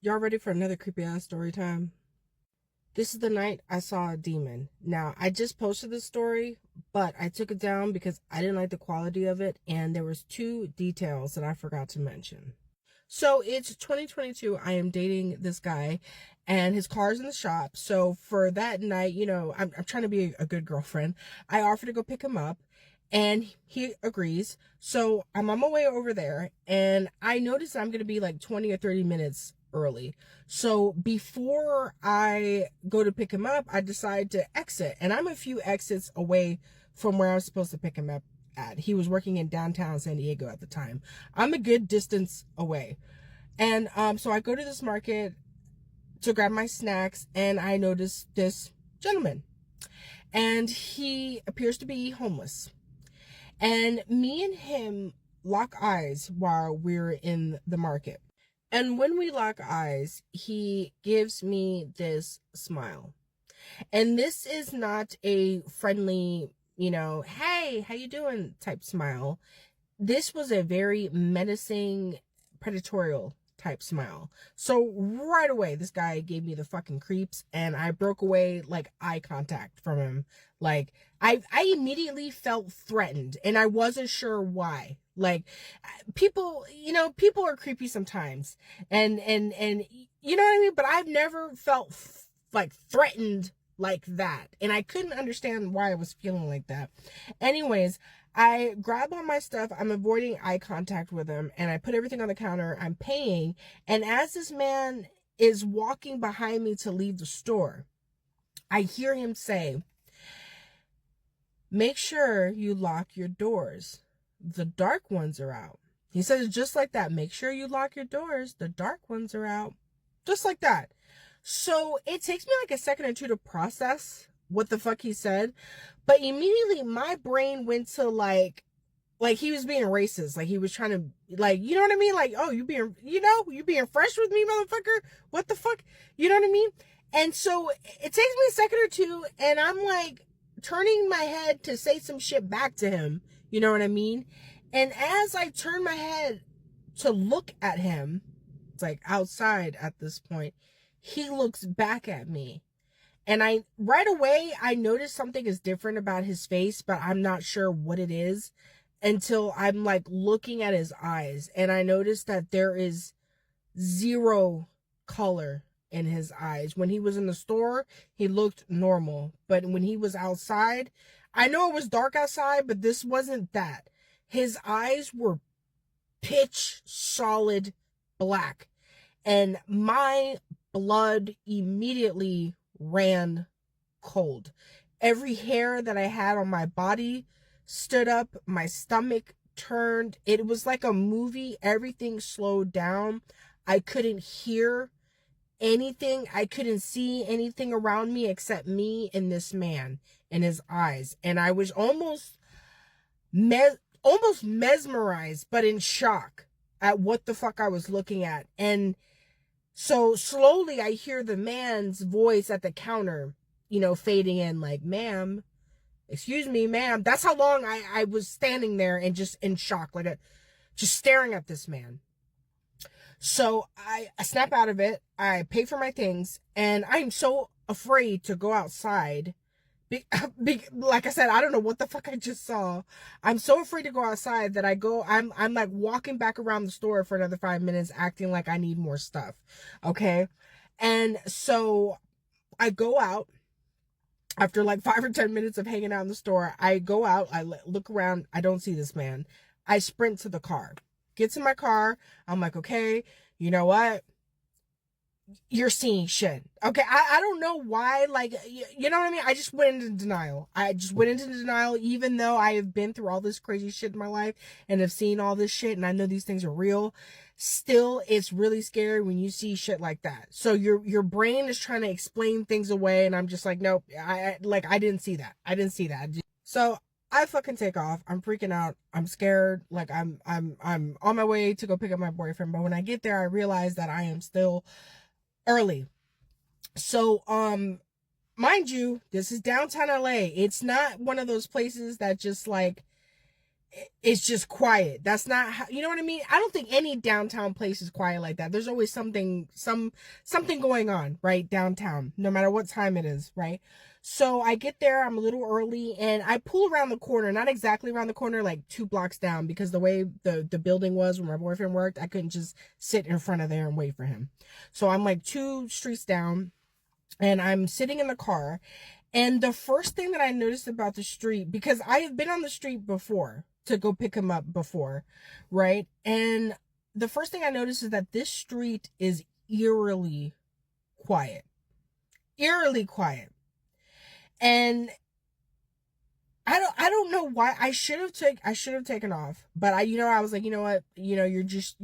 Y'all ready for another creepy ass story time? This is the night I saw a demon. Now, I just posted this story, but I took it down because I didn't like the quality of it, and there was two details that I forgot to mention. So it's 2022. I am dating this guy, and his car's in the shop. So for that night, I'm trying to be a good girlfriend. I offered to go pick him up, and he agrees. So I'm on my way over there, and I notice I'm going to be like 20 or 30 minutes early. So before I go to pick him up, I decide to exit, and I'm a few exits away from where I was supposed to pick him up at. He was working in downtown San Diego at the time. I'm a good distance away. And so I go to this market to grab my snacks, and I notice this gentleman. And he appears to be homeless. And me and him lock eyes while we're in the market. And when we lock eyes, he gives me this smile. And this is not a friendly, hey, how you doing type smile. This was a very menacing, predatorial type smile. So right away, this guy gave me the fucking creeps, and I broke away like eye contact from him. Like I immediately felt threatened, and I wasn't sure why. Like people, people are creepy sometimes, and you know what I mean. But I've never felt like threatened like that, and I couldn't understand why I was feeling like that. Anyways, I grab all my stuff. I'm avoiding eye contact with him, and I put everything on the counter. I'm paying, and as this man is walking behind me to leave the store, I hear him say, "Make sure you lock your doors. The dark ones are out." He says it just like that. "Make sure you lock your doors. The dark ones are out." Just like that. So it takes me like a second or two to process what the fuck he said, but immediately my brain went to like he was being racist, like he was trying to, like, you know what I mean, like, oh, you being fresh with me, motherfucker, what the fuck, you know what I mean? And so it takes me a second or two, and I'm like turning my head to say some shit back to him, you know what I mean? And as I turn my head to look at him, it's like outside at this point, he looks back at me. And right away, I noticed something is different about his face, but I'm not sure what it is until I'm like looking at his eyes. And I noticed that there is zero color in his eyes. When he was in the store, he looked normal. But when he was outside, I know it was dark outside, but this wasn't that. His eyes were pitch solid black. And my blood immediately ran cold. Every hair that I had on my body stood up. My stomach turned. It was like a movie. Everything slowed down. I couldn't hear anything. I couldn't see anything around me except me and this man and his eyes. And I was almost mesmerized, but in shock at what the fuck I was looking at. And so slowly I hear the man's voice at the counter, fading in, like, "Ma'am, excuse me, ma'am." That's how long I was standing there and just in shock, like just staring at this man. So I snap out of it. I pay for my things, and I'm so afraid to go outside. Like I said, I don't know what the fuck I just saw. I'm so afraid to go outside that I'm like walking back around the store for another 5 minutes, acting like I need more stuff. Okay. And so I go out after like 5 or 10 minutes of hanging out in the store. I go out, I look around. I don't see this man. I sprint to the car, get to my car. I'm like, okay, you know what? You're seeing shit. Okay, I don't know why, like, you know what I mean? I just went into denial. Even though I have been through all this crazy shit in my life and have seen all this shit, and I know these things are real. Still, it's really scary when you see shit like that. So your brain is trying to explain things away, and I'm just like, nope, I didn't see that. So I fucking take off. I'm freaking out. I'm scared. Like I'm on my way to go pick up my boyfriend, but when I get there, I realize that I am still early. So, mind you, this is downtown LA. It's not one of those places that just like it's just quiet. That's not how, you know what I mean? I don't think any downtown place is quiet like that. There's always something going on, right? Downtown, no matter what time it is, right? So I get there, I'm a little early, and I pull around the corner, not exactly around the corner, like 2 blocks down, because the way the building was where my boyfriend worked, I couldn't just sit in front of there and wait for him. So I'm like 2 streets down, and I'm sitting in the car. And the first thing that I noticed about the street, because I have been on the street before to go pick him up before, right? And the first thing I noticed is that this street is eerily quiet. Eerily quiet. And I don't know why. I should have taken off, but I was like, you know what, you're just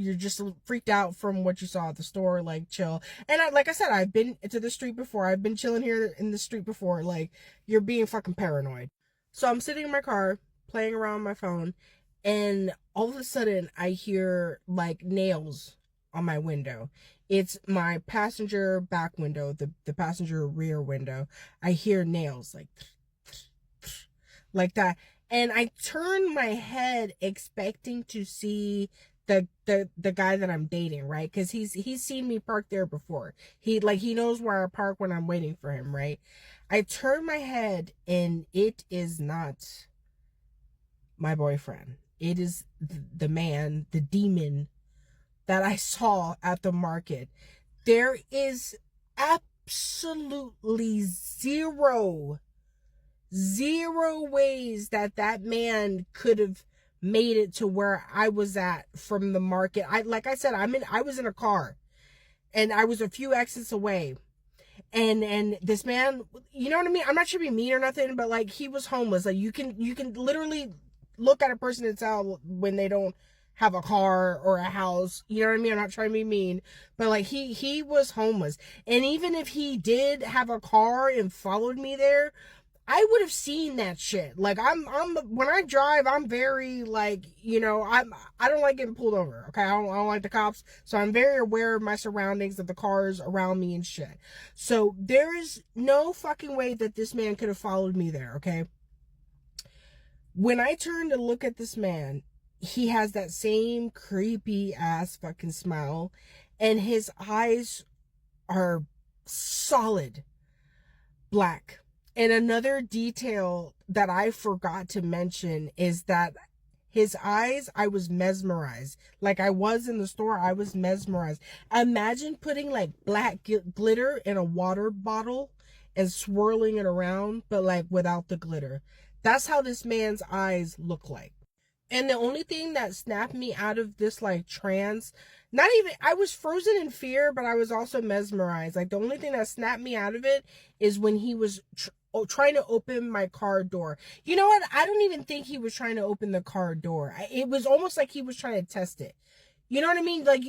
freaked out from what you saw at the store, like chill. And like I said, I've been to the street before. I've been chilling here in the street before. Like, you're being fucking paranoid. So I'm sitting in my car playing around my phone, and all of a sudden I hear like nails on my window. It's my passenger back window, the passenger rear window. I hear nails like that, and I turn my head expecting to see the guy that I'm dating, right? Because he's seen me park there before. He knows where I park when I'm waiting for him, right? I turn my head, and it is not my boyfriend. It is the man, the demon that I saw at the market. There is absolutely zero ways that man could have made it to where I was at from the market. Like I said, I was in a car, and I was a few exits away, and this man, you know what I mean? I'm not trying to be mean or nothing, but like, he was homeless. Like, you can literally look at a person and tell when they don't have a car or a house. You know what I mean? I'm not trying to be mean, but like, he was homeless. And even if he did have a car and followed me there, I would have seen that shit. Like, I'm when I drive, I'm very like, I don't like getting pulled over. Okay, I don't like the cops, so I'm very aware of my surroundings, of the cars around me and shit. So there is no fucking way that this man could have followed me there. Okay, when I turn to look at this man, he has that same creepy ass fucking smile, and his eyes are solid black. And another detail that I forgot to mention is that his eyes, I was mesmerized. Like, I was in the store, I was mesmerized. Imagine putting like black glitter in a water bottle and swirling it around, but like without the glitter. That's how this man's eyes look like. And the only thing that snapped me out of this like trance, not even, I was frozen in fear, but I was also mesmerized. Like, the only thing that snapped me out of it is when he was trying to open my car door. You know what? I don't even think he was trying to open the car door. It was almost like he was trying to test it. You know what I mean? Like,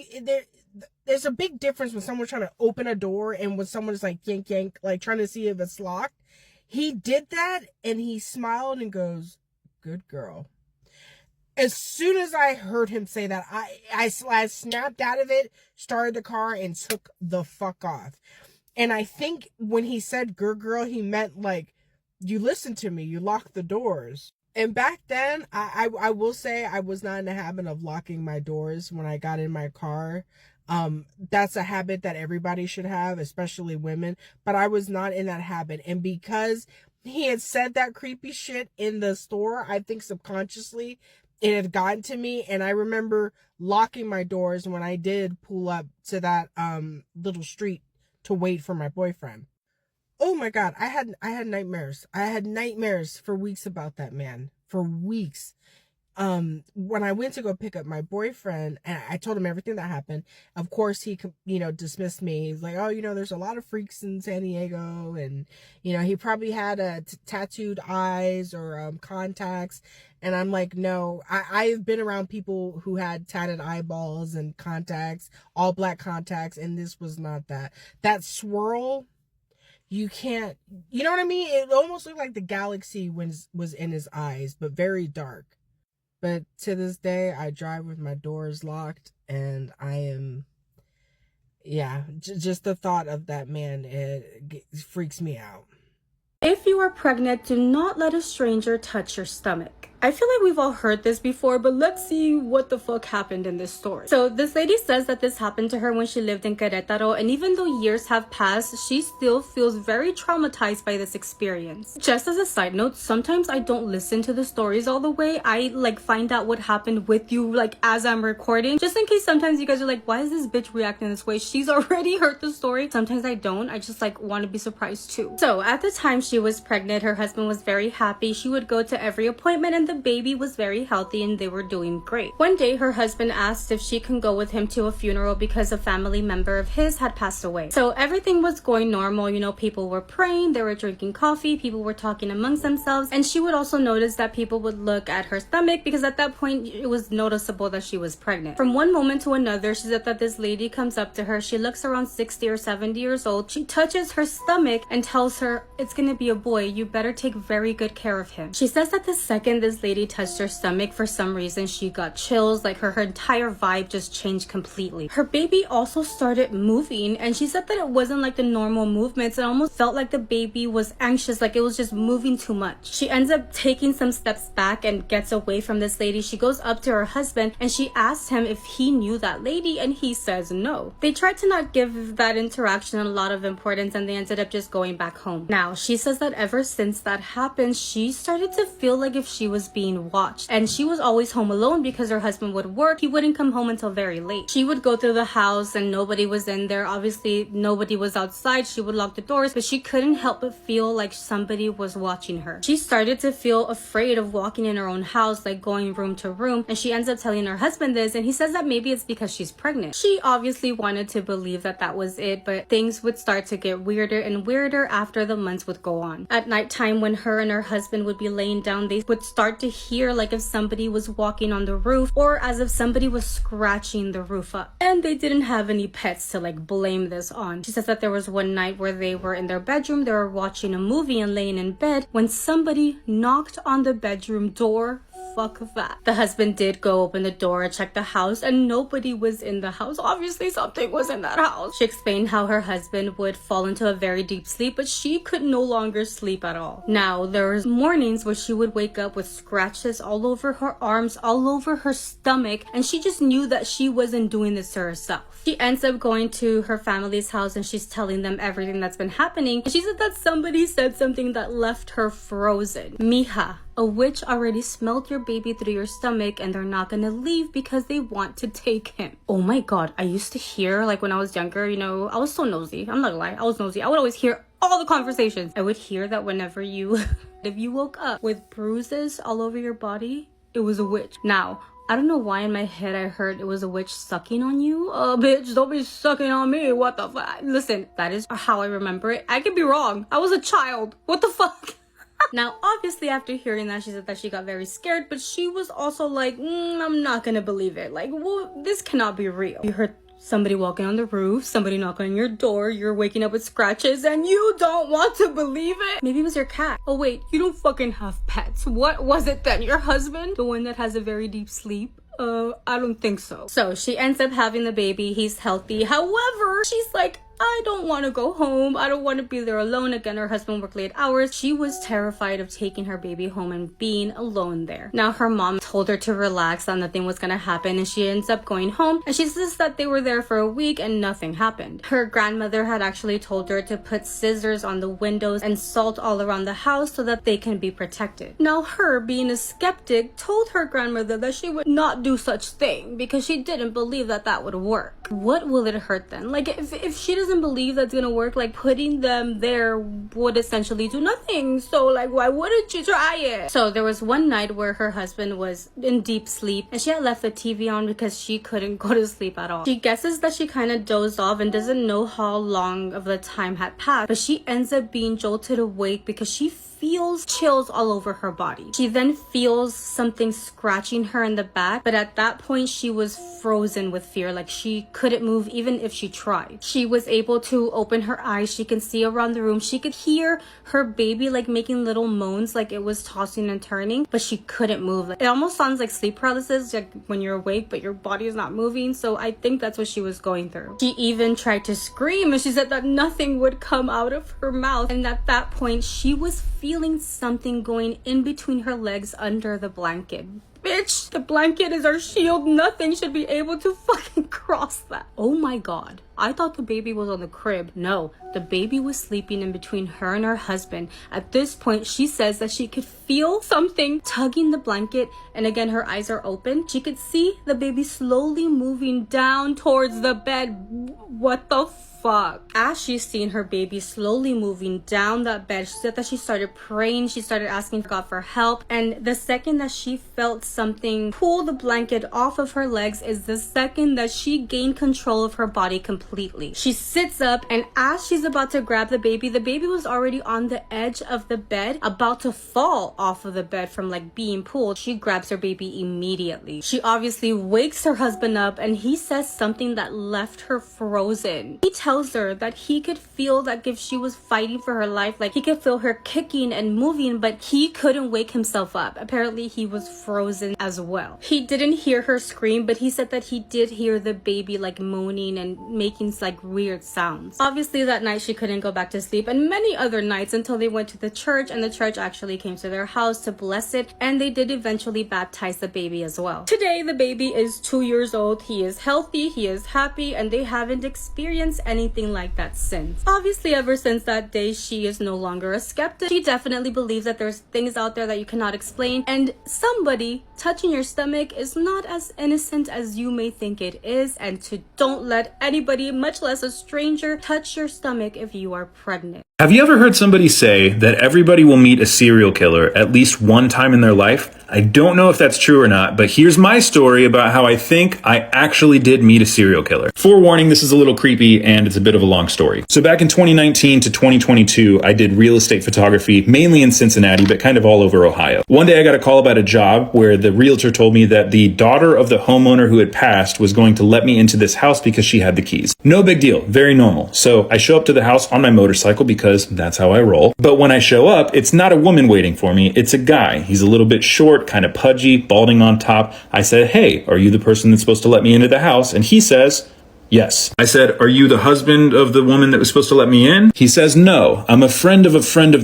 there's a big difference when someone's trying to open a door and when someone is like yank yank, like trying to see if it's locked. He did that, and he smiled and goes, "Good girl." As soon as I heard him say that, I snapped out of it, started the car, and took the fuck off. And I think when he said "good girl," he meant like, you listened to me, you locked the doors. And back then, I will say, I was not in the habit of locking my doors when I got in my car. That's a habit that everybody should have, especially women. But I was not in that habit. And because he had said that creepy shit in the store, I think subconsciously it had gotten to me. And I remember locking my doors when I did pull up to that little street to wait for my boyfriend. Oh my God, I had nightmares. I had nightmares for weeks about that man. For weeks. When I went to go pick up my boyfriend, and I told him everything that happened. Of course, he dismissed me. He's like, "Oh, there's a lot of freaks in San Diego," and he probably had tattooed eyes or contacts. And I'm like, no, I've been around people who had tatted eyeballs and contacts, all black contacts, and this was not that. That swirl, you can't, you know what I mean? It almost looked like the galaxy was in his eyes, but very dark. But to this day, I drive with my doors locked, and I am, yeah, just the thought of that man, it freaks me out. If you are pregnant, do not let a stranger touch your stomach. I feel like we've all heard this before, but let's see what the fuck happened in this story. So this lady says that this happened to her when she lived in Querétaro, and even though years have passed, she still feels very traumatized by this experience. Just as a side note, sometimes I don't listen to the stories all the way. I like find out what happened with you like as I'm recording, just in case sometimes you guys are like, why is this bitch reacting this way? She's already heard the story. Sometimes I don't. I just like want to be surprised too. So at the time she was pregnant, her husband was very happy. She would go to every appointment and the baby was very healthy and they were doing great. One day her husband asked if she can go with him to a funeral because a family member of his had passed away. So everything was going normal, you know, people were praying, they were drinking coffee, people were talking amongst themselves, and she would also notice that people would look at her stomach because at that point it was noticeable that she was pregnant. From one moment to another, she said that this lady comes up to her, she looks around 60 or 70 years old, she touches her stomach and tells her, it's gonna be a boy, you better take very good care of him. She says that the second this lady touched her stomach, for some reason she got chills, like her entire vibe just changed completely. Her baby also started moving, and she said that it wasn't like the normal movements. It almost felt like the baby was anxious, like it was just moving too much. She ends up taking some steps back and gets away from this lady. She goes up to her husband and she asks him if he knew that lady, and he says no. They tried to not give that interaction a lot of importance and they ended up just going back home. Now, she says that ever since that happened, she started to feel like if she was being watched, and she was always home alone because her husband would work. He wouldn't come home until very late. She would go through the house and nobody was in there. Obviously nobody was outside. She would lock the doors, but she couldn't help but feel like somebody was watching her. She started to feel afraid of walking in her own house, like going room to room, and she ends up telling her husband this, and he says that maybe it's because she's pregnant. She obviously wanted to believe that that was it, but things would start to get weirder and weirder after the months would go on. At nighttime, when her and her husband would be laying down, they would start to hear like if somebody was walking on the roof or as if somebody was scratching the roof up. And they didn't have any pets to like blame this on. She says that there was one night where they were in their bedroom, they were watching a movie and laying in bed when somebody knocked on the bedroom door. Fuck that. The husband did go open the door, check the house, and nobody was in the house. Obviously something was in that house. She explained how her husband would fall into a very deep sleep, but she could no longer sleep at all. Now, there was mornings where she would wake up with scratches all over her arms, all over her stomach, and she just knew that she wasn't doing this to herself. She ends up going to her family's house and she's telling them everything that's been happening. And she said that somebody said something that left her frozen. Mija, a witch already smelled your baby through your stomach and they're not gonna leave because they want to take him. Oh my god, I used to hear, like when I was younger, you know, I was so nosy. I'm not gonna lie, I was nosy. I would always hear all the conversations. I would hear that whenever you, if you woke up with bruises all over your body, it was a witch. Now, I don't know why in my head I heard it was a witch sucking on you. Bitch, don't be sucking on me. What the fuck? Listen, that is how I remember it. I could be wrong. I was a child. What the fuck? Now, obviously, after hearing that, she said that she got very scared, but she was also like, I'm not gonna believe it. Like, well, this cannot be real. You heard somebody walking on the roof, somebody knocking on your door, you're waking up with scratches, and you don't want to believe it? Maybe it was your cat. Oh wait, you don't fucking have pets. What was it then? Your husband? The one that has a very deep sleep? I don't think so. So she ends up having the baby. He's healthy. However, she's like, I don't want to go home. I don't want to be there alone again. Her husband worked late hours. She was terrified of taking her baby home and being alone there. Now her mom told her to relax, that nothing was going to happen, and she ends up going home, and she says that they were there for a week and nothing happened. Her grandmother had actually told her to put scissors on the windows and salt all around the house so that they can be protected. Now her, being a skeptic, told her grandmother that she would not do such thing because she didn't believe that that would work. What will it hurt then? Like if she doesn't believe that's gonna work, like putting them there would essentially do nothing. So like, why wouldn't you try it? So there was one night where her husband was in deep sleep and she had left the TV on because she couldn't go to sleep at all. She guesses that she kind of dozed off and doesn't know how long of the time had passed, but she ends up being jolted awake because she feels chills all over her body. She then feels something scratching her in the back, but at that point she was frozen with fear. Like she couldn't move even if she tried. She was able to open her eyes. She can see around the room. She could hear her baby like making little moans, like it was tossing and turning, but she couldn't move. Like, it almost sounds like sleep paralysis, like when you're awake but your body is not moving. So I think that's what she was going through. She even tried to scream and she said that nothing would come out of her mouth, and at that point she was feeling something going in between her legs under the blanket. Bitch, the blanket is our shield. Nothing should be able to fucking cross that. Oh my god. I thought the baby was on the crib. No, the baby was sleeping in between her and her husband. At this point, she says that she could feel something tugging the blanket, and again, her eyes are open. She could see the baby slowly moving down towards the bed. What the fuck? As she's seen her baby slowly moving down that bed, she said that she started praying. She started asking God for help. And the second that she felt something pull the blanket off of her legs is the second that she gained control of her body completely. She sits up, and as she's about to grab the baby was already on the edge of the bed, about to fall off of the bed from like being pulled. She grabs her baby immediately. She obviously wakes her husband up, and he says something that left her frozen. He tells her that he could feel that if she was fighting for her life, like he could feel her kicking and moving, but he couldn't wake himself up. Apparently he was frozen as well. He didn't hear her scream, but he said that he did hear the baby like moaning and making like weird sounds. Obviously that night she couldn't go back to sleep, and many other nights until they went to the church, and the church actually came to their house to bless it, and they did eventually baptize the baby as well. Today the baby is 2 years old. He is healthy, he is happy, and they haven't experienced anything like that since. Obviously ever since that day she is no longer a skeptic. She definitely believes that there's things out there that you cannot explain, and somebody touching your stomach is not as innocent as you may think it is, and to don't let anybody, much less a stranger, touch your stomach if you are pregnant. Have you ever heard somebody say that everybody will meet a serial killer at least one time in their life? I don't know if that's true or not, but here's my story about how I think I actually did meet a serial killer. Forewarning, this is a little creepy and it's a bit of a long story. So back in 2019 to 2022, I did real estate photography, mainly in Cincinnati, but kind of all over Ohio. One day I got a call about a job where the realtor told me that the daughter of the homeowner who had passed was going to let me into this house because she had the keys. No big deal, very normal. So I show up to the house on my motorcycle because that's how I roll. But when I show up, it's not a woman waiting for me, it's a guy. He's a little bit short, kind of pudgy, balding on top. I said, "Hey, are you the person that's supposed to let me into the house?" And he says, "Yes." I said, "Are you the husband of the woman that was supposed to let me in?" He says, "No, I'm a friend of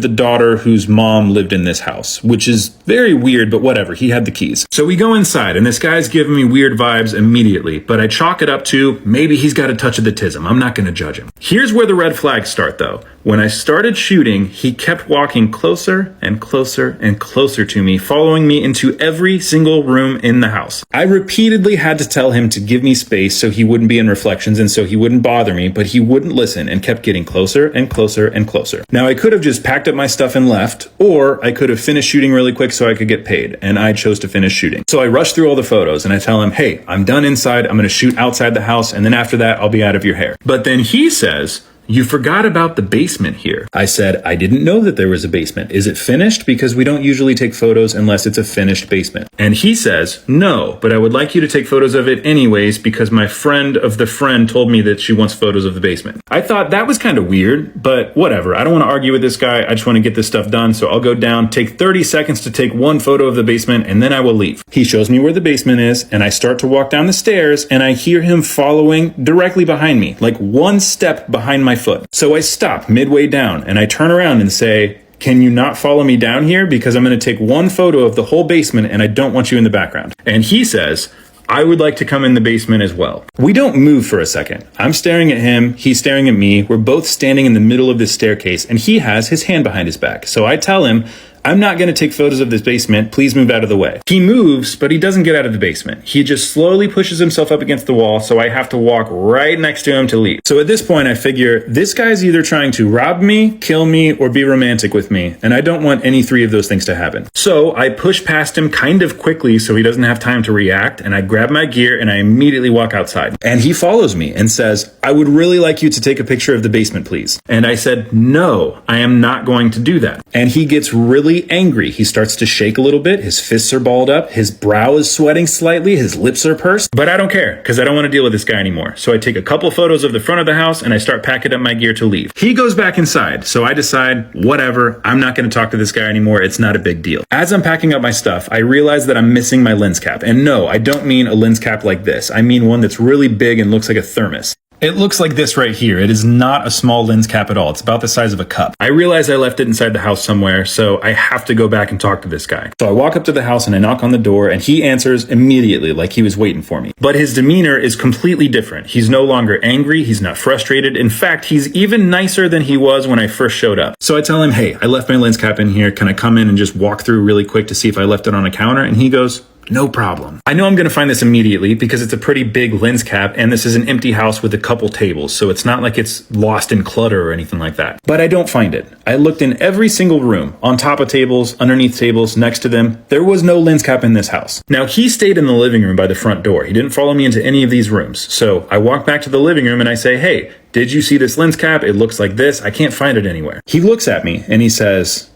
the daughter whose mom lived in this house," which is very weird, but whatever. He had the keys. So we go inside, and this guy's giving me weird vibes immediately, but I chalk it up to maybe he's got a touch of the tism. I'm not going to judge him. Here's where the red flags start, though. When I started shooting, he kept walking closer and closer and closer to me, following me into every single room in the house. I repeatedly had to tell him to give me space so he wouldn't be in reflections and so he wouldn't bother me, but he wouldn't listen and kept getting closer and closer and closer. Now, I could have just packed up my stuff and left, or I could have finished shooting really quick so I could get paid, and I chose to finish shooting. So I rushed through all the photos and I tell him, "Hey, I'm done inside. I'm going to shoot outside the house, and then after that, I'll be out of your hair." But then he says, "You forgot about the basement here." I said, "I didn't know that there was a basement. Is it finished? Because we don't usually take photos unless it's a finished basement." And he says, "No, but I would like you to take photos of it anyways because my friend of the friend told me that she wants photos of the basement." I thought that was kind of weird, but whatever. I don't want to argue with this guy. I just want to get this stuff done. So I'll go down, take 30 seconds to take one photo of the basement, and then I will leave. He shows me where the basement is, and I start to walk down the stairs, and I hear him following directly behind me, like one step behind my foot. So I stop midway down and I turn around and say, "Can you not follow me down here? Because I'm going to take one photo of the whole basement and I don't want you in the background." And he says, "I would like to come in the basement as well." We don't move for a second. I'm staring at him. He's staring at me. We're both standing in the middle of this staircase and he has his hand behind his back. So I tell him, "I'm not going to take photos of this basement. Please move out of the way." He moves, but he doesn't get out of the basement. He just slowly pushes himself up against the wall, so I have to walk right next to him to leave. So at this point, I figure this guy's either trying to rob me, kill me, or be romantic with me, and I don't want any three of those things to happen. So I push past him kind of quickly so he doesn't have time to react, and I grab my gear and I immediately walk outside. And he follows me and says, "I would really like you to take a picture of the basement, please." And I said, "No, I am not going to do that." And he gets really angry. He starts to shake a little bit. His fists are balled up. His brow is sweating slightly. His lips are pursed. But I don't care because I don't want to deal with this guy anymore. So I take a couple photos of the front of the house and I start packing up my gear to leave. He goes back inside. So I decide, whatever, I'm not going to talk to this guy anymore. It's not a big deal. As I'm packing up my stuff, I realize that I'm missing my lens cap. And no, I don't mean a lens cap like this. I mean one that's really big and looks like a thermos. It looks like this right here. It is not a small lens cap at all. It's about the size of a cup. I realize I left it inside the house somewhere, so I have to go back and talk to this guy. So I walk up to the house and I knock on the door, and he answers immediately like he was waiting for me. But his demeanor is completely different. He's no longer angry. He's not frustrated. In fact, he's even nicer than he was when I first showed up. So I tell him, hey, I left my lens cap in here. Can I come in and just walk through really quick to see if I left it on a counter? And he goes, no problem. I know I'm going to find this immediately because it's a pretty big lens cap and this is an empty house with a couple tables, so it's not like it's lost in clutter or anything like that. But I don't find it. I looked in every single room, on top of tables, underneath tables, next to them. There was no lens cap in this house. Now, he stayed in the living room by the front door. He didn't follow me into any of these rooms. So I walk back to the living room and I say, hey, did you see this lens cap? It looks like this. I can't find it anywhere. He looks at me and he says,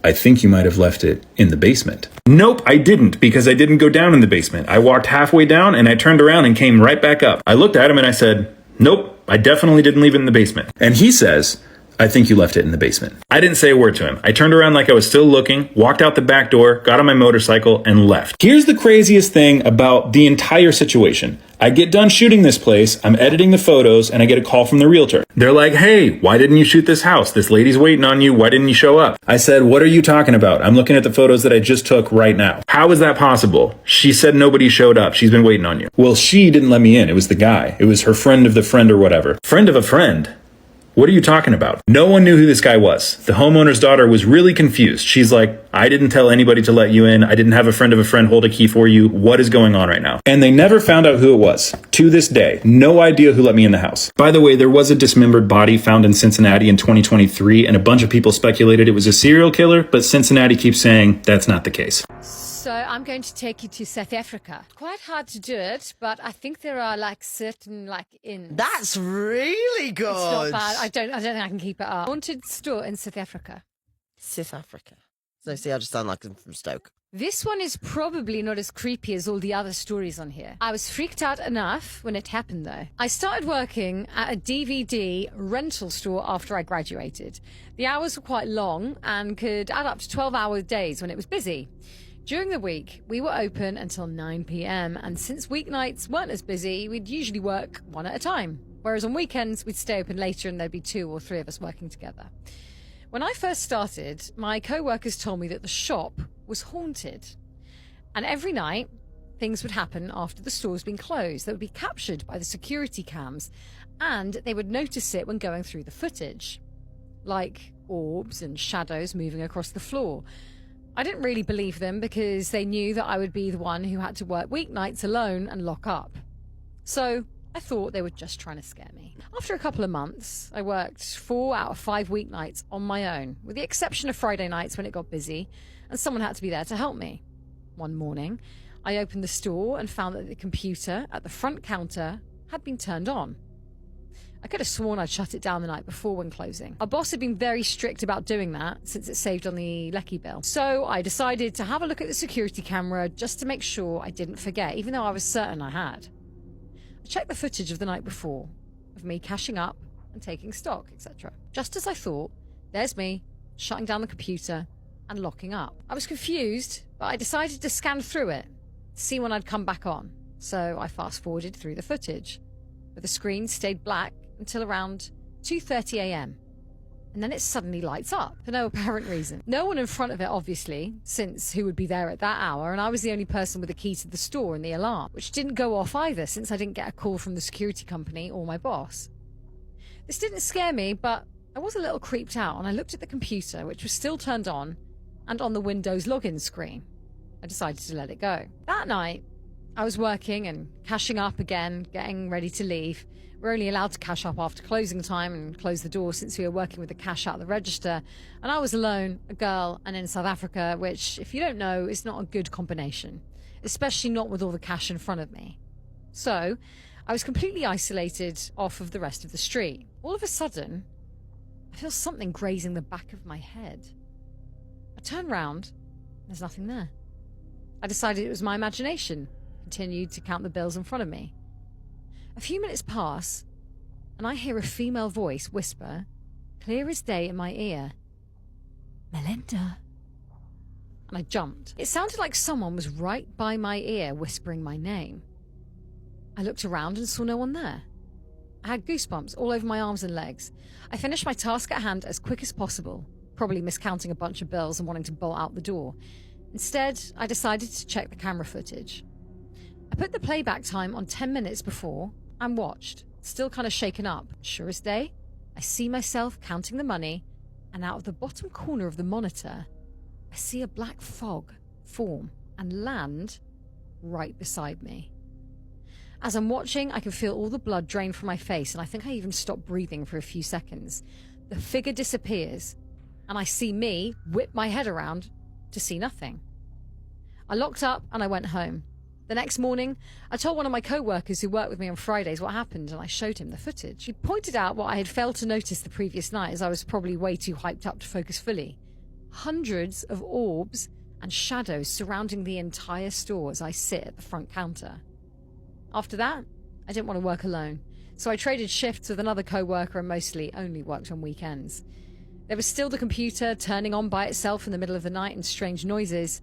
I think you might have left it in the basement. Nope, I didn't, because I didn't go down in the basement. I walked halfway down and I turned around and came right back up. I looked at him and I said, nope, I definitely didn't leave it in the basement. And he says, I think you left it in the basement. I didn't say a word to him. I turned around like I was still looking, walked out the back door, got on my motorcycle, and left. Here's the craziest thing about the entire situation. I get done shooting this place, I'm editing the photos, and I get a call from the realtor. They're like, hey, why didn't you shoot this house? This lady's waiting on you. Why didn't you show up? I said, what are you talking about? I'm looking at the photos that I just took right now. How is that possible? She said nobody showed up. She's been waiting on you. Well, she didn't let me in. It was the guy. It was her friend of the friend or whatever. Friend of a friend? What are you talking about? No one knew who this guy was. The homeowner's daughter was really confused. She's like, I didn't tell anybody to let you in. I didn't have a friend of a friend hold a key for you. What is going on right now? And they never found out who it was. To this day, no idea who let me in the house. By the way, there was a dismembered body found in Cincinnati in 2023, and a bunch of people speculated it was a serial killer, but Cincinnati keeps saying that's not the case. So I'm going to take you to South Africa. Quite hard to do it, but I think there are like certain inns. That's really good. It's not bad. I don't think I can keep it up. Haunted store in South Africa. South Africa. So see, I just sound like I'm from Stoke. This one is probably not as creepy as all the other stories on here. I was freaked out enough when it happened though. I started working at a DVD rental store after I graduated. The hours were quite long and could add up to 12-hour days when it was busy. During the week, we were open until 9 p.m. and since weeknights weren't as busy, we'd usually work one at a time. Whereas on weekends, we'd stay open later and there'd be 2 or 3 of us working together. When I first started, my co-workers told me that the shop was haunted. And every night, things would happen after the store's been closed that would be captured by the security cams, and they would notice it when going through the footage. Like orbs and shadows moving across the floor. I didn't really believe them because they knew that I would be the one who had to work weeknights alone and lock up. So I thought they were just trying to scare me. After a couple of months, I worked 4 out of 5 weeknights on my own, with the exception of Friday nights when it got busy, and someone had to be there to help me. One morning, I opened the store and found that the computer at the front counter had been turned on. I could have sworn I'd shut it down the night before when closing. Our boss had been very strict about doing that since it saved on the lecky bill. So I decided to have a look at the security camera just to make sure I didn't forget, even though I was certain I had. I checked the footage of the night before, of me cashing up and taking stock, etc. Just as I thought, there's me, shutting down the computer and locking up. I was confused, but I decided to scan through it, see when I'd come back on. So I fast-forwarded through the footage, but the screen stayed black until around 2:30 a.m. And then it suddenly lights up for no apparent reason. No one in front of it, obviously, since who would be there at that hour, and I was the only person with the key to the store and the alarm, which didn't go off either since I didn't get a call from the security company or my boss. This didn't scare me, but I was a little creeped out, and I looked at the computer, which was still turned on, and on the Windows login screen. I decided to let it go. That night, I was working and cashing up again, getting ready to leave. We're only allowed to cash up after closing time and close the door since we were working with the cash out of the register. And I was alone, a girl, and in South Africa, which, if you don't know, is not a good combination, especially not with all the cash in front of me. So, I was completely isolated off of the rest of the street. All of a sudden, I feel something grazing the back of my head. I turn round, there's nothing there. I decided it was my imagination, continued to count the bills in front of me. A few minutes pass, and I hear a female voice whisper, clear as day in my ear, Melinda. And I jumped. It sounded like someone was right by my ear whispering my name. I looked around and saw no one there. I had goosebumps all over my arms and legs. I finished my task at hand as quick as possible, probably miscounting a bunch of bills and wanting to bolt out the door. Instead, I decided to check the camera footage. I put the playback time on 10 minutes before and watched, still kind of shaken up. Sure as day, I see myself counting the money, and out of the bottom corner of the monitor, I see a black fog form and land right beside me. As I'm watching, I can feel all the blood drain from my face, and I think I even stopped breathing for a few seconds. The figure disappears, and I see me whip my head around to see nothing. I locked up and I went home. The next morning, I told one of my co-workers who worked with me on Fridays what happened, and I showed him the footage. He pointed out what I had failed to notice the previous night, as I was probably way too hyped up to focus fully. Hundreds of orbs and shadows surrounding the entire store as I sit at the front counter. After that, I didn't want to work alone, so I traded shifts with another co-worker and mostly only worked on weekends. There was still the computer turning on by itself in the middle of the night and strange noises.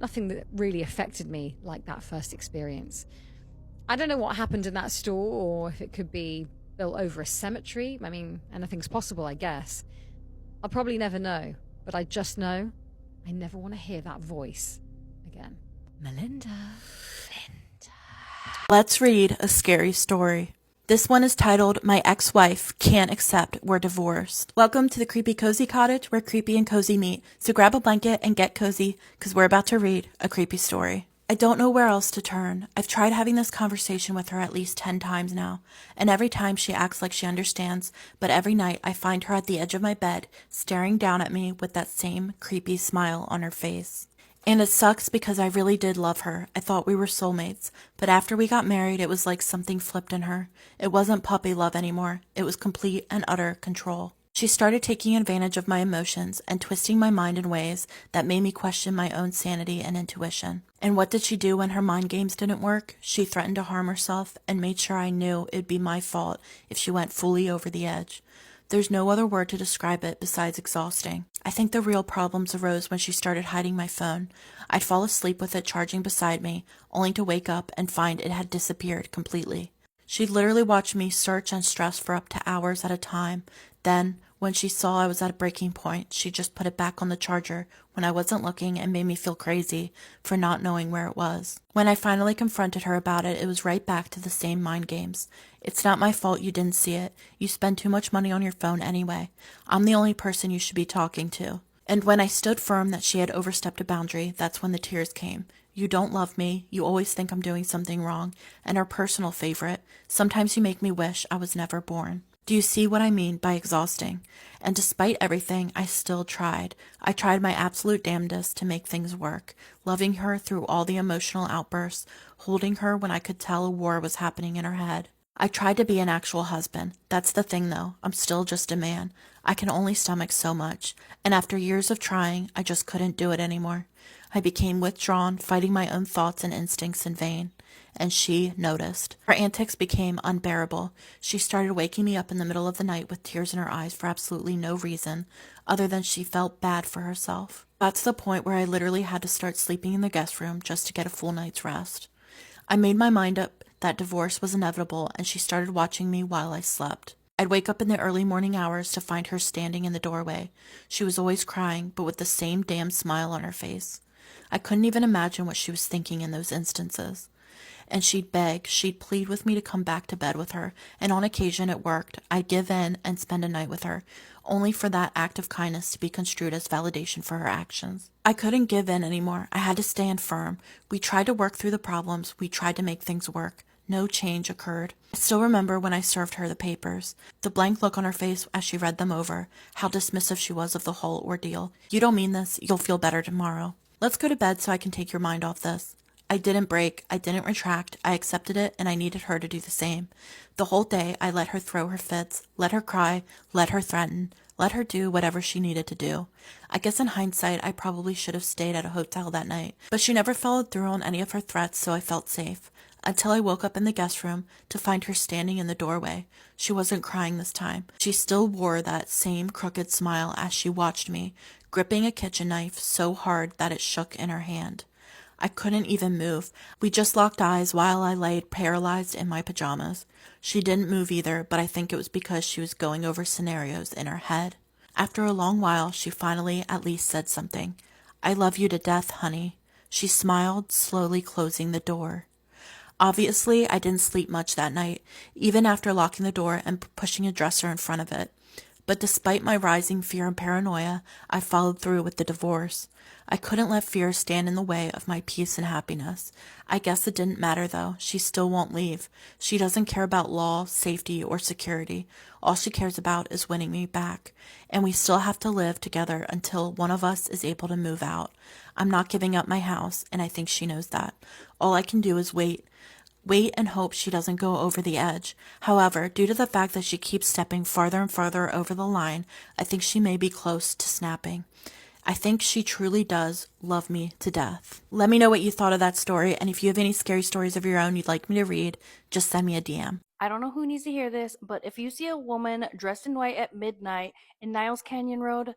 Nothing that really affected me like that first experience. I don't know what happened in that store, or if it could be built over a cemetery. I mean, anything's possible, I guess. I'll probably never know, but I just know I never want to hear that voice again. Melinda. Let's read a scary story. This one is titled, My Ex-Wife Can't Accept We're Divorced. Welcome to the Creepy Cozy Cottage, where creepy and cozy meet. So grab a blanket and get cozy, because we're about to read a creepy story. I don't know where else to turn. I've tried having this conversation with her at least 10 times now, and every time she acts like she understands, but every night I find her at the edge of my bed, staring down at me with that same creepy smile on her face. And it sucks because I really did love her. I thought we were soulmates. But after we got married, it was like something flipped in her. It wasn't puppy love anymore. It was complete and utter control. She started taking advantage of my emotions and twisting my mind in ways that made me question my own sanity and intuition. And what did she do when her mind games didn't work? She threatened to harm herself and made sure I knew it'd be my fault if she went fully over the edge. There's no other word to describe it besides exhausting. I think the real problems arose when she started hiding my phone. I'd fall asleep with it charging beside me, only to wake up and find it had disappeared completely. She'd literally watch me search and stress for up to hours at a time. Then, when she saw I was at a breaking point, she just put it back on the charger when I wasn't looking and made me feel crazy for not knowing where it was. When I finally confronted her about it, it was right back to the same mind games. It's not my fault you didn't see it. You spend too much money on your phone anyway. I'm the only person you should be talking to. And when I stood firm that she had overstepped a boundary, that's when the tears came. You don't love me. You always think I'm doing something wrong. And our personal favorite, sometimes you make me wish I was never born. Do you see what I mean by exhausting? And despite everything, I still tried. I tried my absolute damnedest to make things work, loving her through all the emotional outbursts, holding her when I could tell a war was happening in her head. I tried to be an actual husband. That's the thing, though. I'm still just a man. I can only stomach so much. And after years of trying, I just couldn't do it anymore. I became withdrawn, fighting my own thoughts and instincts in vain. And she noticed. Her antics became unbearable. She started waking me up in the middle of the night with tears in her eyes for absolutely no reason, other than she felt bad for herself. Got to the point where I literally had to start sleeping in the guest room just to get a full night's rest. I made my mind up that divorce was inevitable, and she started watching me while I slept. I'd wake up in the early morning hours to find her standing in the doorway. She was always crying, but with the same damn smile on her face. I couldn't even imagine what she was thinking in those instances. And she'd beg, she'd plead with me to come back to bed with her, and on occasion it worked. I'd give in and spend a night with her, only for that act of kindness to be construed as validation for her actions. I couldn't give in anymore. I had to stand firm. We tried to work through the problems. We tried to make things work. No change occurred. I still remember when I served her the papers, the blank look on her face as she read them over, how dismissive she was of the whole ordeal. You don't mean this. You'll feel better tomorrow. Let's go to bed so I can take your mind off this. I didn't break, I didn't retract, I accepted it, and I needed her to do the same. The whole day, I let her throw her fits, let her cry, let her threaten, let her do whatever she needed to do. I guess in hindsight, I probably should have stayed at a hotel that night, but she never followed through on any of her threats, so I felt safe. Until I woke up in the guest room to find her standing in the doorway. She wasn't crying this time. She still wore that same crooked smile as she watched me, gripping a kitchen knife so hard that it shook in her hand. I couldn't even move. We just locked eyes while I laid paralyzed in my pajamas. She didn't move either, but I think it was because she was going over scenarios in her head. After a long while, she finally at least said something. "I love you to death, honey." She smiled, slowly closing the door. Obviously, I didn't sleep much that night, even after locking the door and pushing a dresser in front of it. But despite my rising fear and paranoia, I followed through with the divorce. I couldn't let fear stand in the way of my peace and happiness. I guess it didn't matter though. She still won't leave. She doesn't care about law, safety, or security. All she cares about is winning me back. And we still have to live together until one of us is able to move out. I'm not giving up my house, and I think she knows that. All I can do is wait. Wait and hope she doesn't go over the edge. However, due to the fact that she keeps stepping farther and farther over the line, I think she may be close to snapping. I think she truly does love me to death. Let me know what you thought of that story, and if you have any scary stories of your own you'd like me to read, just send me a DM. I don't know who needs to hear this, but if you see a woman dressed in white at midnight in Niles Canyon Road,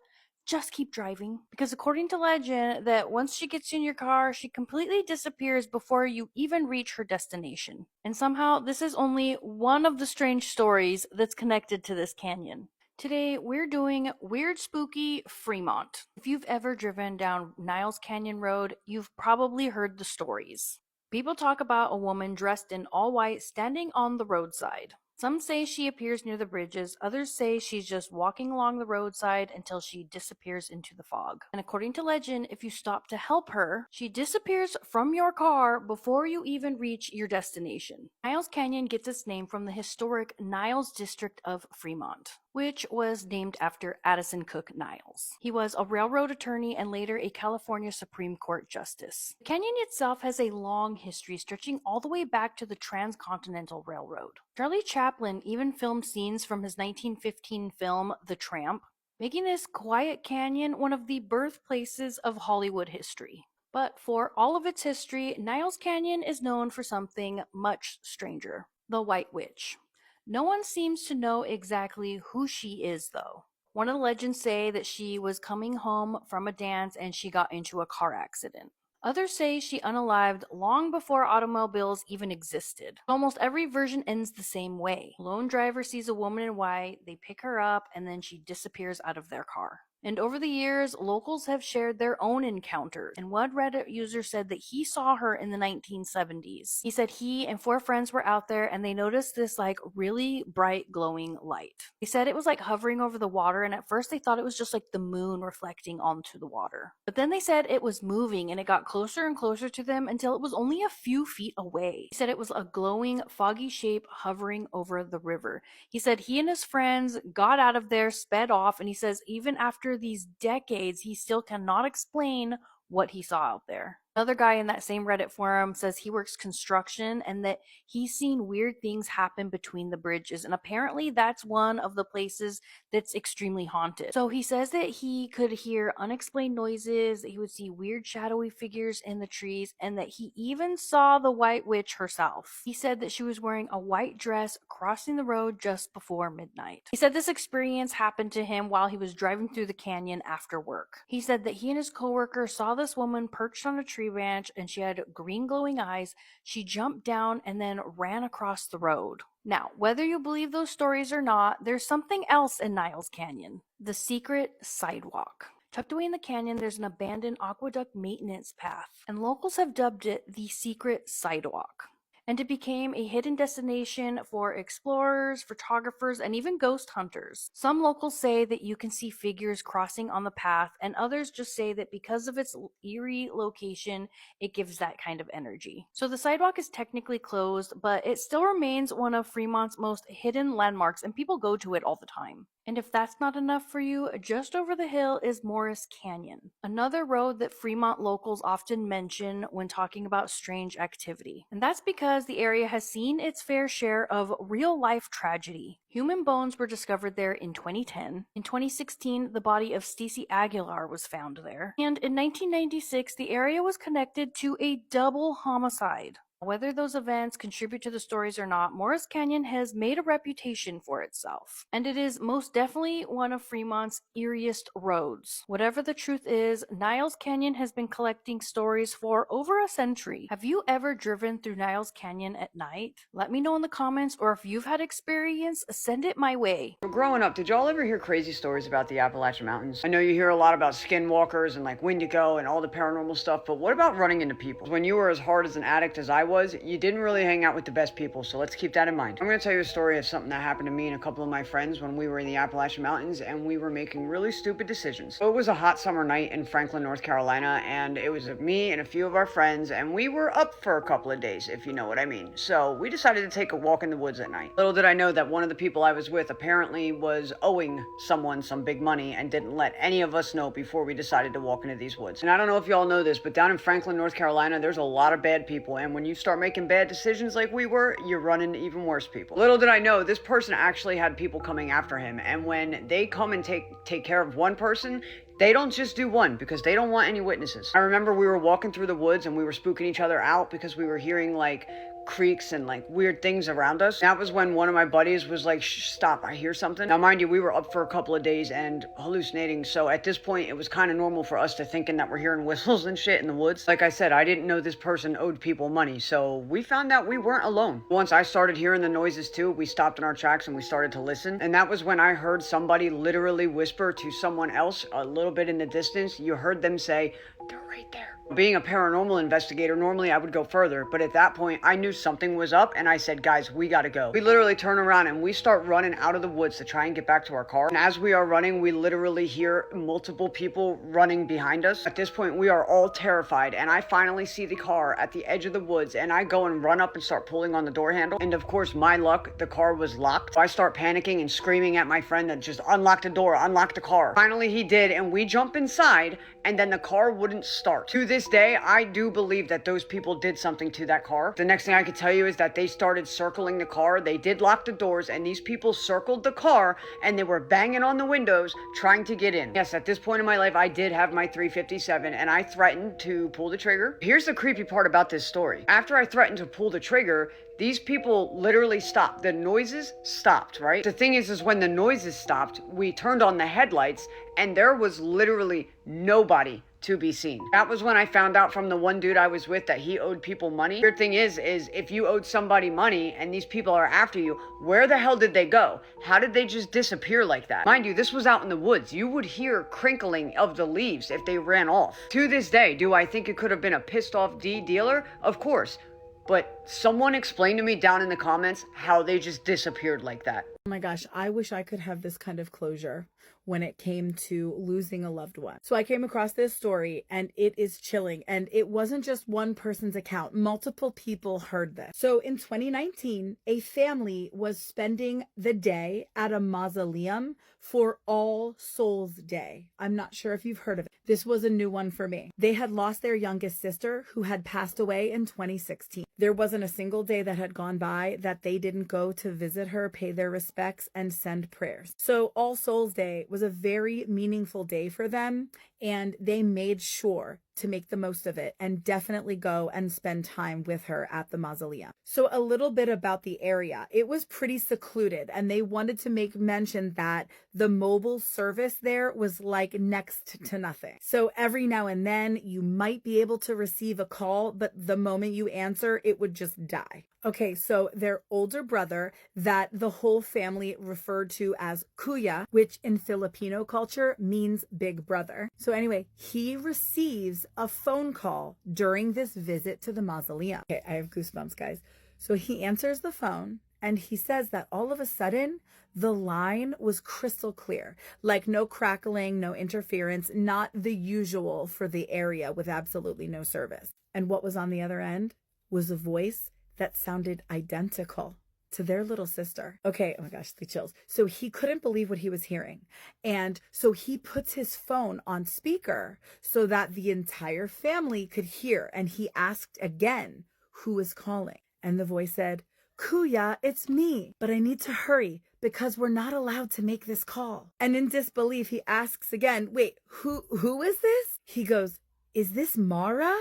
just keep driving. Because according to legend, that once she gets in your car, she completely disappears before you even reach her destination. And somehow, this is only one of the strange stories that's connected to this canyon. Today, we're doing Weird Spooky Fremont. If you've ever driven down Niles Canyon Road, you've probably heard the stories. People talk about a woman dressed in all white standing on the roadside. Some say she appears near the bridges, others say she's just walking along the roadside until she disappears into the fog. And according to legend, if you stop to help her, she disappears from your car before you even reach your destination. Niles Canyon gets its name from the historic Niles district of Fremont, which was named after Addison Cook Niles. He was a railroad attorney and later a California Supreme Court justice. The canyon itself has a long history stretching all the way back to the Transcontinental Railroad. Charlie Chaplin even filmed scenes from his 1915 film The Tramp, making this quiet canyon one of the birthplaces of Hollywood history. But for all of its history, Niles Canyon is known for something much stranger: the White Witch. No one seems to know exactly who she is, though. One of the legends say that she was coming home from a dance and she got into a car accident. Others say she unalived long before automobiles even existed. Almost every version ends the same way. A lone driver sees a woman in white, they pick her up, and then she disappears out of their car. And over the years, locals have shared their own encounters. And one Reddit user said that he saw her in the 1970s. He said he and 4 friends were out there and they noticed this like really bright glowing light. He said it was like hovering over the water, and at first they thought it was just like the moon reflecting onto the water. But then they said it was moving and it got closer and closer to them until it was only a few feet away. He said it was a glowing, foggy shape hovering over the river. He said he and his friends got out of there, sped off, and he says even after these decades, he still cannot explain what he saw out there. Another guy in that same Reddit forum says he works construction and that he's seen weird things happen between the bridges, and apparently that's one of the places that's extremely haunted. So he says that he could hear unexplained noises, that he would see weird shadowy figures in the trees, and that he even saw the White Witch herself. He said that she was wearing a white dress crossing the road just before midnight. He said this experience happened to him while he was driving through the canyon after work. He said that he and his coworker saw this woman perched on a tree branch and she had green glowing eyes. She jumped down and then ran across the road. Now, whether you believe those stories or not, there's something else in Niles Canyon: the secret sidewalk. Tucked away in the canyon, there's an abandoned aqueduct maintenance path, and locals have dubbed it the secret sidewalk. And it became a hidden destination for explorers, photographers, and even ghost hunters. Some locals say that you can see figures crossing on the path, and others just say that because of its eerie location, it gives that kind of energy. So the sidewalk is technically closed, but it still remains one of Fremont's most hidden landmarks, and people go to it all the time. And if that's not enough for you, just over the hill is Morris Canyon, another road that Fremont locals often mention when talking about strange activity. And that's because the area has seen its fair share of real-life tragedy. Human bones were discovered there in 2010. In 2016, the body of Stacey Aguilar was found there. And in 1996, the area was connected to a double homicide. Whether those events contribute to the stories or not, Morris Canyon has made a reputation for itself, and it is most definitely one of Fremont's eeriest roads. Whatever the truth is, Niles Canyon has been collecting stories for over a century. Have you ever driven through Niles Canyon at night? Let me know in the comments, or if you've had experience, send it my way. Growing up, did y'all ever hear crazy stories about the Appalachian Mountains? I know you hear a lot about skinwalkers and like Wendigo and all the paranormal stuff, but what about running into people? When you were as hard as an addict as I was, you didn't really hang out with the best people, so let's keep that in mind. I'm going to tell you a story of something that happened to me and a couple of my friends when we were in the Appalachian Mountains and we were making really stupid decisions. So it was a hot summer night in Franklin, North Carolina, and it was me and a few of our friends, and we were up for a couple of days, if you know what I mean. So we decided to take a walk in the woods at night. Little did I know that one of the people I was with apparently was owing someone some big money and didn't let any of us know before we decided to walk into these woods. And I don't know if y'all know this, but down in Franklin, North Carolina, there's a lot of bad people, and when you start making bad decisions like we were, you run into even worse people. Little did I know, this person actually had people coming after him, and when they come and take care of one person, they don't just do one because they don't want any witnesses. I remember we were walking through the woods and we were spooking each other out because we were hearing like creaks and like weird things around us. That was when one of my buddies was like, shh, stop, I hear something. Now mind you, we were up for a couple of days and hallucinating, so at this point it was kind of normal for us to thinking that we're hearing whistles and shit in the woods. Like I said, I didn't know this person owed people money, so we found out we weren't alone. Once I started hearing the noises too, we stopped in our tracks and we started to listen, and that was when I heard somebody literally whisper to someone else a little bit in the distance. You heard them say, they're right there. Being a paranormal investigator, normally I would go further, but at that point I knew something was up and I said, guys, we gotta go. We literally turn around and we start running out of the woods to try and get back to our car. And as we are running, we literally hear multiple people running behind us. At this point, we are all terrified, and I finally see the car at the edge of the woods, and I go and run up and start pulling on the door handle. And of course, my luck, the car was locked. So I start panicking and screaming at my friend that just unlock the door, unlock the car. Finally, he did, and we jump inside, and then the car wouldn't start. To this day, I do believe that those people did something to that car. The next thing I could tell you is that they started circling the car. They did lock the doors, and these people circled the car, and they were banging on the windows trying to get in. Yes, at this point in my life, I did have my 357, and I threatened to pull the trigger. Here's the creepy part about this story. After I threatened to pull the trigger, these people literally stopped. The noises stopped, right? The thing is when the noises stopped, we turned on the headlights, and there was literally nobody to be seen. That was when I found out from the one dude I was with that he owed people money. Weird thing is if you owed somebody money and these people are after you, where the hell did they go? How did they just disappear like that? Mind you, this was out in the woods. You would hear crinkling of the leaves if they ran off. To this day, do I think it could have been a pissed off dealer? Of course. But someone explain to me down in the comments how they just disappeared like that. Oh my gosh, I wish I could have this kind of closure when it came to losing a loved one. So I came across this story and it is chilling, and it wasn't just one person's account. Multiple people heard this. So in 2019, a family was spending the day at a mausoleum for All Souls Day. I'm not sure if you've heard of it. This was a new one for me. They had lost their youngest sister who had passed away in 2016. There wasn't a single day that had gone by that they didn't go to visit her, pay their respects, and send prayers. So All Souls Day was a very meaningful day for them, and they made sure to make the most of it and definitely go and spend time with her at the mausoleum. So a little bit about the area. It was pretty secluded, and they wanted to make mention that the mobile service there was like next to nothing. So every now and then you might be able to receive a call, but the moment you answer, it would just die. Okay, so their older brother that the whole family referred to as Kuya, which in Filipino culture means big brother. So anyway, he receives a phone call during this visit to the mausoleum. Okay, I have goosebumps, guys. So he answers the phone and he says that all of a sudden the line was crystal clear, like no crackling, no interference, not the usual for the area with absolutely no service. And what was on the other end was a voice that sounded identical to their little sister. Okay, oh my gosh, the chills. So he couldn't believe what he was hearing. And so he puts his phone on speaker so that the entire family could hear. And he asked again, who is calling? And the voice said, Kuya, it's me, but I need to hurry because we're not allowed to make this call. And in disbelief, he asks again, wait, who is this? He goes, is this Mara?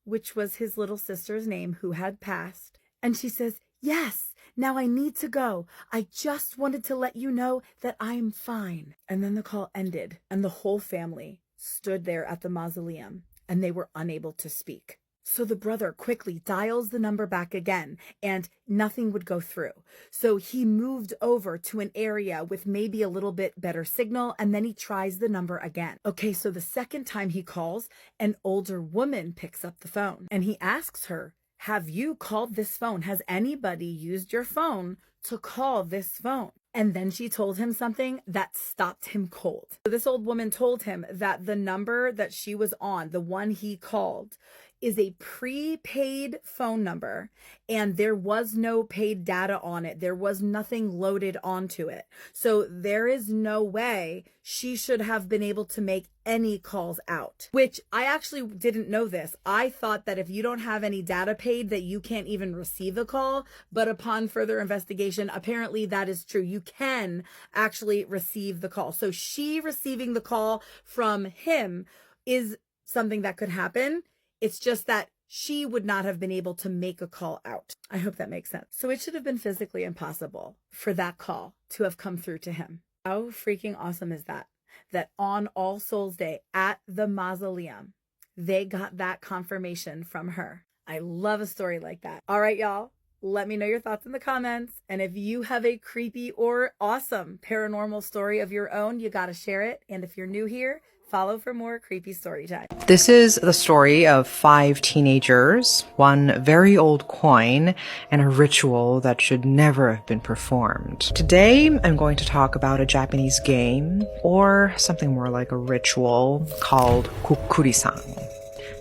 which was his little sister's name who had passed. And she says, "Yes, now I need to go. I just wanted to let you know that I'm fine." And then the call ended, and the whole family stood there at the mausoleum, and they were unable to speak. So the brother quickly dials the number back again, and nothing would go through. So he moved over to an area with maybe a little bit better signal, and then he tries the number again. Okay, so the second time he calls, an older woman picks up the phone, and he asks her, "Have you called this phone? Has anybody used your phone to call this phone?" And then she told him something that stopped him cold. So this old woman told him that the number that she was on, the one he called, is a prepaid phone number, and there was no paid data on it. There was nothing loaded onto it. So there is no way she should have been able to make any calls out, which I actually didn't know this. I thought that if you don't have any data paid that you can't even receive a call, but upon further investigation, apparently that is true. You can actually receive the call. So she receiving the call from him is something that could happen. It's just that she would not have been able to make a call out. I hope that makes sense. So it should have been physically impossible for that call to have come through to him. How freaking awesome is that? That on All Souls Day at the mausoleum, they got that confirmation from her. I love a story like that. All right, y'all. Let me know your thoughts in the comments. And if you have a creepy or awesome paranormal story of your own, you got to share it. And if you're new here, follow for more creepy story time. This is the story of 5 teenagers, one very old coin, and a ritual that should never have been performed. Today, I'm going to talk about a Japanese game, or something more like a ritual, called Kokuri-san.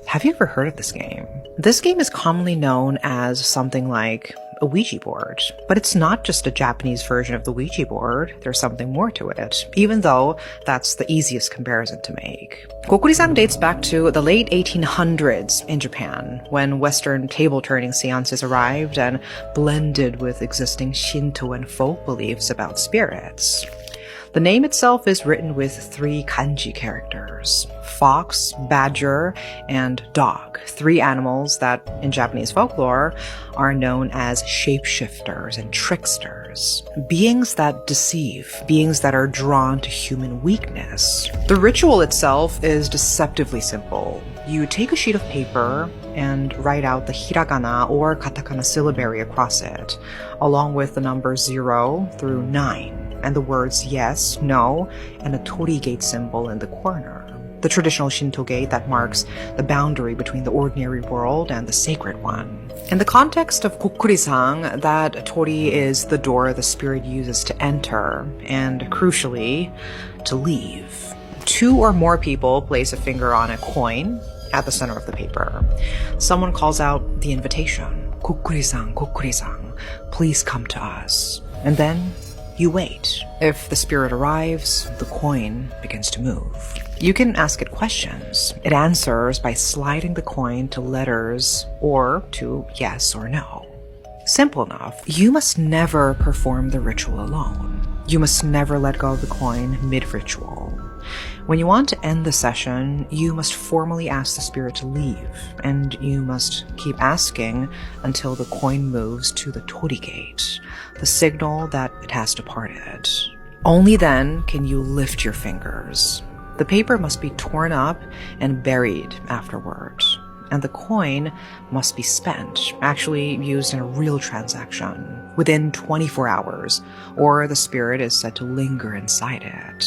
Have you ever heard of this game? This game is commonly known as something like a Ouija board, but it's not just a Japanese version of the Ouija board. There's something more to it, even though that's the easiest comparison to make. Kokuri-san dates back to the late 1800s in Japan, when Western table-turning seances arrived and blended with existing Shinto and folk beliefs about spirits. The name itself is written with 3 kanji characters: fox, badger, and dog, 3 animals that, in Japanese folklore, are known as shapeshifters and tricksters, beings that deceive, beings that are drawn to human weakness. The ritual itself is deceptively simple. You take a sheet of paper and write out the hiragana or katakana syllabary across it, along with the numbers 0 through 9. And the words yes, no, and a tori gate symbol in the corner, the traditional Shinto gate that marks the boundary between the ordinary world and the sacred one. In the context of Kokuri-san, that tori is the door the spirit uses to enter, and crucially, to leave. 2 or more people place a finger on a coin at the center of the paper. Someone calls out the invitation, "Kokuri-san, Kokuri-san, please come to us." And then you wait. If the spirit arrives, the coin begins to move. You can ask it questions. It answers by sliding the coin to letters or to yes or no. Simple enough. You must never perform the ritual alone. You must never let go of the coin mid-ritual. When you want to end the session, you must formally ask the spirit to leave, and you must keep asking until the coin moves to the tori gate, the signal that it has departed. Only then can you lift your fingers. The paper must be torn up and buried afterward, and the coin must be spent, actually used in a real transaction, within 24 hours, or the spirit is said to linger inside it.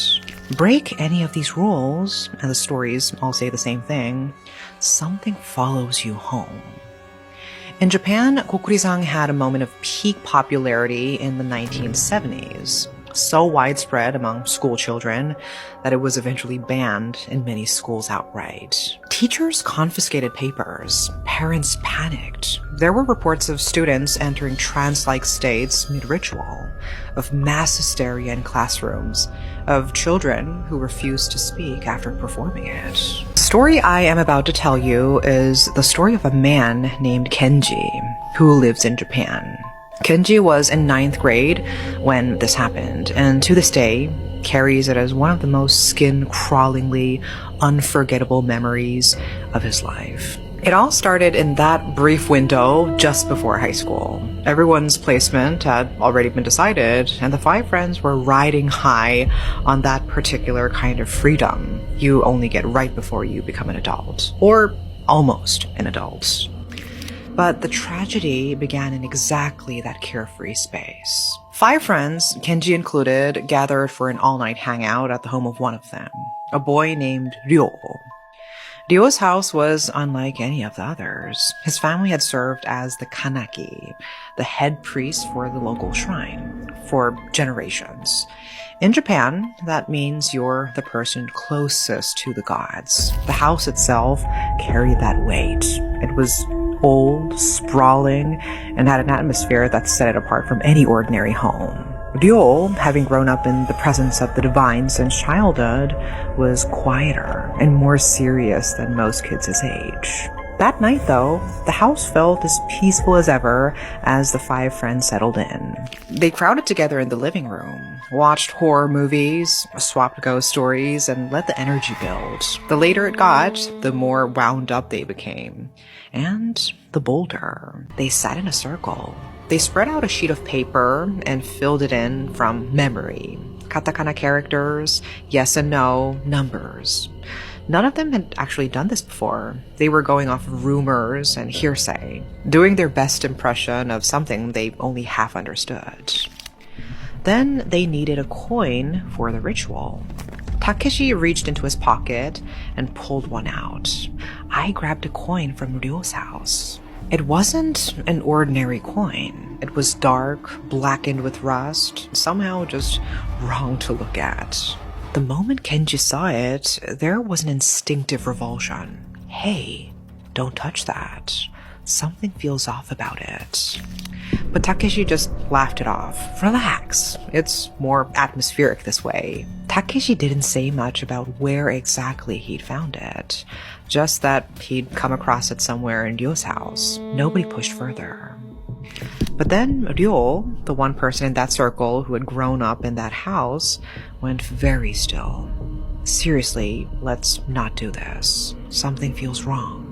Break any of these rules, and the stories all say the same thing, something follows you home. In Japan, Kokuri-san had a moment of peak popularity in the 1970s, so widespread among school children that it was eventually banned in many schools outright. Teachers confiscated papers. Parents panicked. There were reports of students entering trance-like states mid-ritual, of mass hysteria in classrooms, of children who refused to speak after performing it. The story I am about to tell you is the story of a man named Kenji who lives in Japan. Kenji was in 9th grade when this happened, and to this day carries it as one of the most skin-crawlingly unforgettable memories of his life. It all started in that brief window just before high school. Everyone's placement had already been decided, and the 5 friends were riding high on that particular kind of freedom you only get right before you become an adult, or almost an adult. But the tragedy began in exactly that carefree space. 5 friends, Kenji included, gathered for an all-night hangout at the home of one of them, a boy named Ryo. Ryo's house was unlike any of the others. His family had served as the kanaki, the head priest for the local shrine, for generations. In Japan, that means you're the person closest to the gods. The house itself carried that weight. It was old, sprawling, and had an atmosphere that set it apart from any ordinary home. Ryo, having grown up in the presence of the divine since childhood, was quieter and more serious than most kids his age. That night, though, the house felt as peaceful as ever as the 5 friends settled in. They crowded together in the living room, watched horror movies, swapped ghost stories, and let the energy build. The later it got, the more wound up they became. And the bolder. They sat in a circle. They spread out a sheet of paper and filled it in from memory. Katakana characters, yes and no, numbers. None of them had actually done this before. They were going off rumors and hearsay, doing their best impression of something they only half understood. Then they needed a coin for the ritual. Takeshi reached into his pocket and pulled one out. I grabbed a coin from Ryo's house. It wasn't an ordinary coin. It was dark, blackened with rust, somehow just wrong to look at. The moment Kenji saw it, there was an instinctive revulsion. Hey, don't touch that. Something feels off about it. But Takeshi just laughed it off. Relax. It's more atmospheric this way. Takeshi didn't say much about where exactly he'd found it. Just that he'd come across it somewhere in Ryo's house. Nobody pushed further. But then Ryo, the one person in that circle who had grown up in that house, went very still. Seriously, let's not do this. Something feels wrong.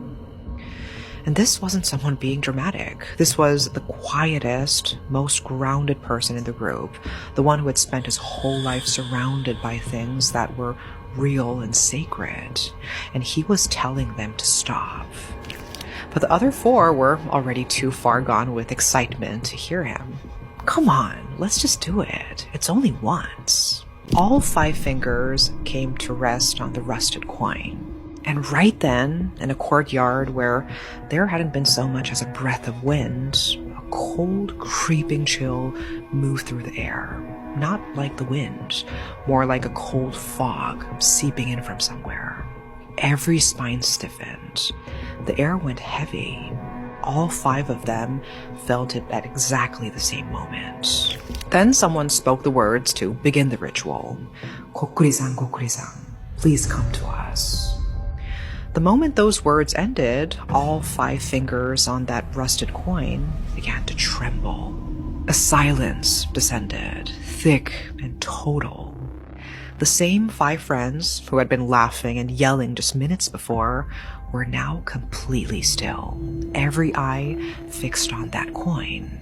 And this wasn't someone being dramatic. This was the quietest, most grounded person in the group, the one who had spent his whole life surrounded by things that were real and sacred, and he was telling them to stop. But the other 4 were already too far gone with excitement to hear him. Come on, let's just do it. It's only once. All 5 fingers came to rest on the rusted coin. And right then, in a courtyard where there hadn't been so much as a breath of wind, a cold, creeping chill moved through the air. Not like the wind, more like a cold fog seeping in from somewhere. Every spine stiffened. The air went heavy. All 5 of them felt it at exactly the same moment. Then someone spoke the words to begin the ritual. Kokuri-san, Kokuri-san, please come to us. The moment those words ended, all 5 fingers on that rusted coin began to tremble. A silence descended, thick and total. The same 5 friends who had been laughing and yelling just minutes before were now completely still, every eye fixed on that coin.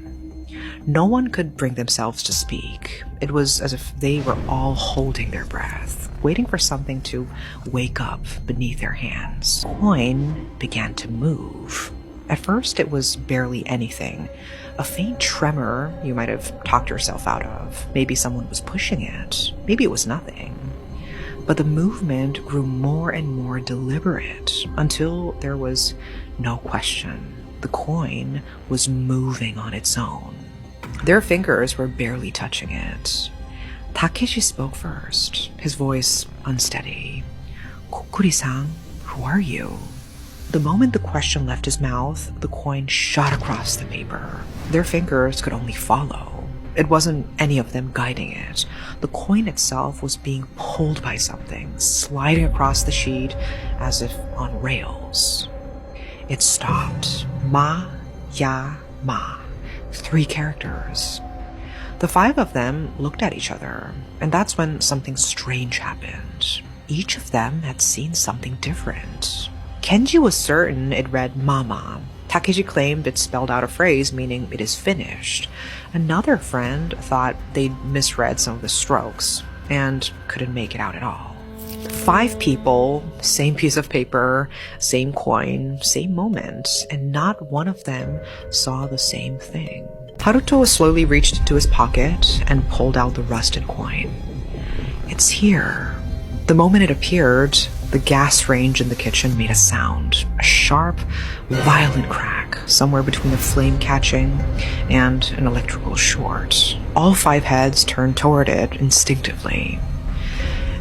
No one could bring themselves to speak. It was as if they were all holding their breath, waiting for something to wake up beneath their hands. The coin began to move. At first, it was barely anything. A faint tremor you might have talked yourself out of. Maybe someone was pushing it. Maybe it was nothing. But the movement grew more and more deliberate until there was no question. The coin was moving on its own. Their fingers were barely touching it. Takeshi spoke first, his voice unsteady. Kokuri-san, who are you? The moment the question left his mouth, the coin shot across the paper. Their fingers could only follow. It wasn't any of them guiding it. The coin itself was being pulled by something, sliding across the sheet as if on rails. It stopped. Ma, ya, ma. 3 characters. The 5 of them looked at each other, and that's when something strange happened. Each of them had seen something different. Kenji was certain it read Mama. Takeshi claimed it spelled out a phrase meaning it is finished. Another friend thought they'd misread some of the strokes and couldn't make it out at all. 5 people, same piece of paper, same coin, same moment, and not one of them saw the same thing. Haruto slowly reached into his pocket and pulled out the rusted coin. It's here. The moment it appeared, the gas range in the kitchen made a sound, a sharp, violent crack, somewhere between a flame catching and an electrical short. All 5 heads turned toward it instinctively.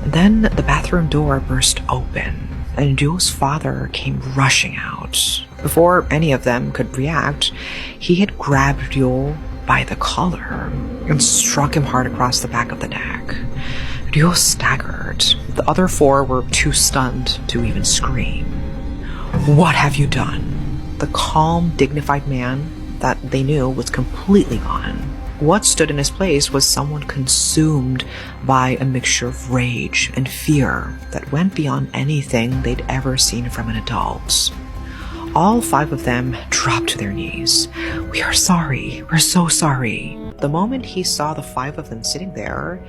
And then the bathroom door burst open, and Ryo's father came rushing out. Before any of them could react, he had grabbed Ryo by the collar and struck him hard across the back of the neck. Ryo staggered. The other 4 were too stunned to even scream. "What have you done?" The calm, dignified man that they knew was completely gone. What stood in his place was someone consumed by a mixture of rage and fear that went beyond anything they'd ever seen from an adult. All 5 of them dropped to their knees. "We are sorry. We're so sorry." The moment he saw the 5 of them sitting there,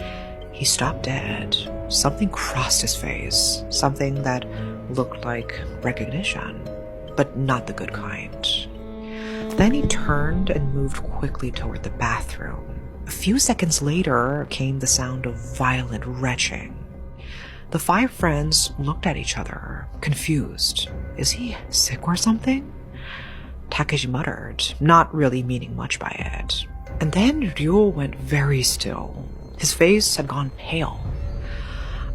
he stopped dead. Something crossed his face, something that looked like recognition, but not the good kind. Then he turned and moved quickly toward the bathroom. A few seconds later came the sound of violent retching. The 5 friends looked at each other, confused. Is he sick or something? Takeshi muttered, not really meaning much by it. And then Ryo went very still. His face had gone pale.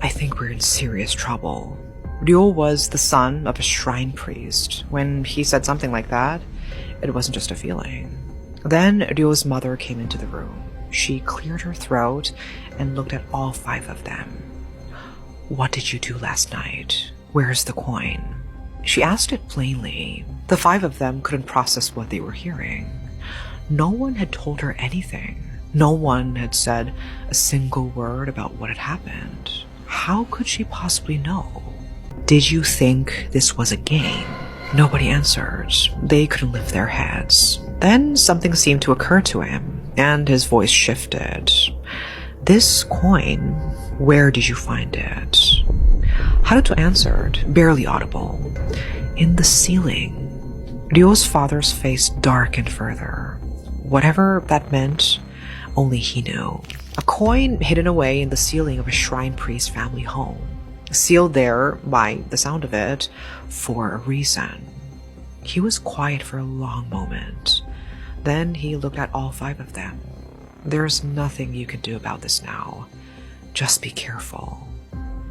"I think we're in serious trouble." Ryo was the son of a shrine priest. When he said something like that, it wasn't just a feeling. Then Ryo's mother came into the room. She cleared her throat and looked at all 5 of them. "What did you do last night? Where's the coin?" She asked it plainly. The 5 of them couldn't process what they were hearing. No one had told her anything. No one had said a single word about what had happened. How could she possibly know? "Did you think this was a game?" Nobody answered. They couldn't lift their heads. Then something seemed to occur to him, and his voice shifted. "This coin, where did you find it?" Haruto answered, barely audible. "In the ceiling." Ryo's father's face darkened further. Whatever that meant, only he knew. A coin hidden away in the ceiling of a shrine priest family home. Sealed there, by the sound of it, for a reason. He was quiet for a long moment. Then he looked at all 5 of them. "There's nothing you can do about this now. Just be careful."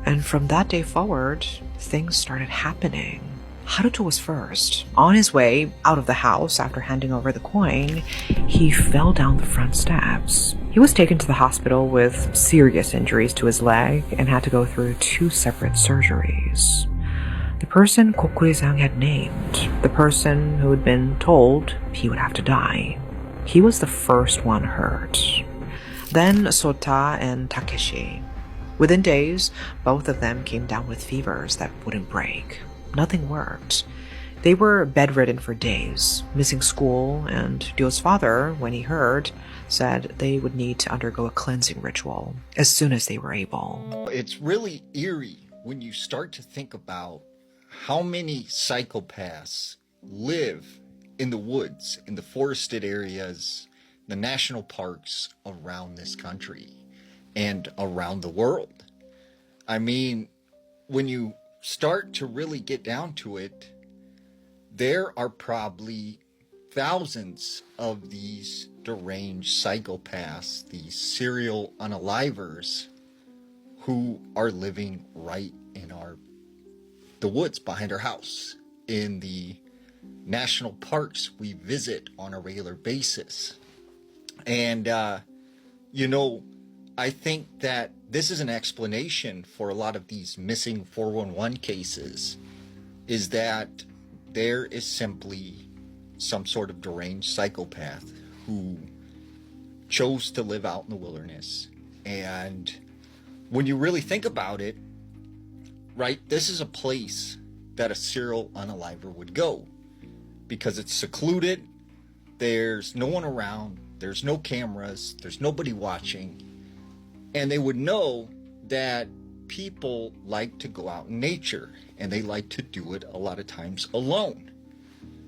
And from that day forward, things started happening. Haruto was first. On his way out of the house after handing over the coin, he fell down the front steps. He was taken to the hospital with serious injuries to his leg and had to go through 2 separate surgeries. The person Kokure-san had named, the person who had been told he would have to die. He was the first one hurt. Then Sota and Takeshi. Within days, both of them came down with fevers that wouldn't break. Nothing worked. They were bedridden for days, missing school, and Ryo's father, when he heard, said they would need to undergo a cleansing ritual as soon as they were able. It's really eerie when you start to think about how many psychopaths live in the woods, in the forested areas, the national parks around this country and around the world. I mean, when you start to really get down to it, there are probably thousands of these deranged psychopaths, these serial unalivers, who are living right in the woods behind our house, in the national parks we visit on a regular basis. And, I think that this is an explanation for a lot of these missing 411 cases, is that there is simply some sort of deranged psychopath who chose to live out in the wilderness. And when you really think about it, right, this is a place that a serial unaliver would go, because it's secluded, there's no one around, there's no cameras, there's nobody watching, and they would know that people like to go out in nature, and they like to do it a lot of times alone.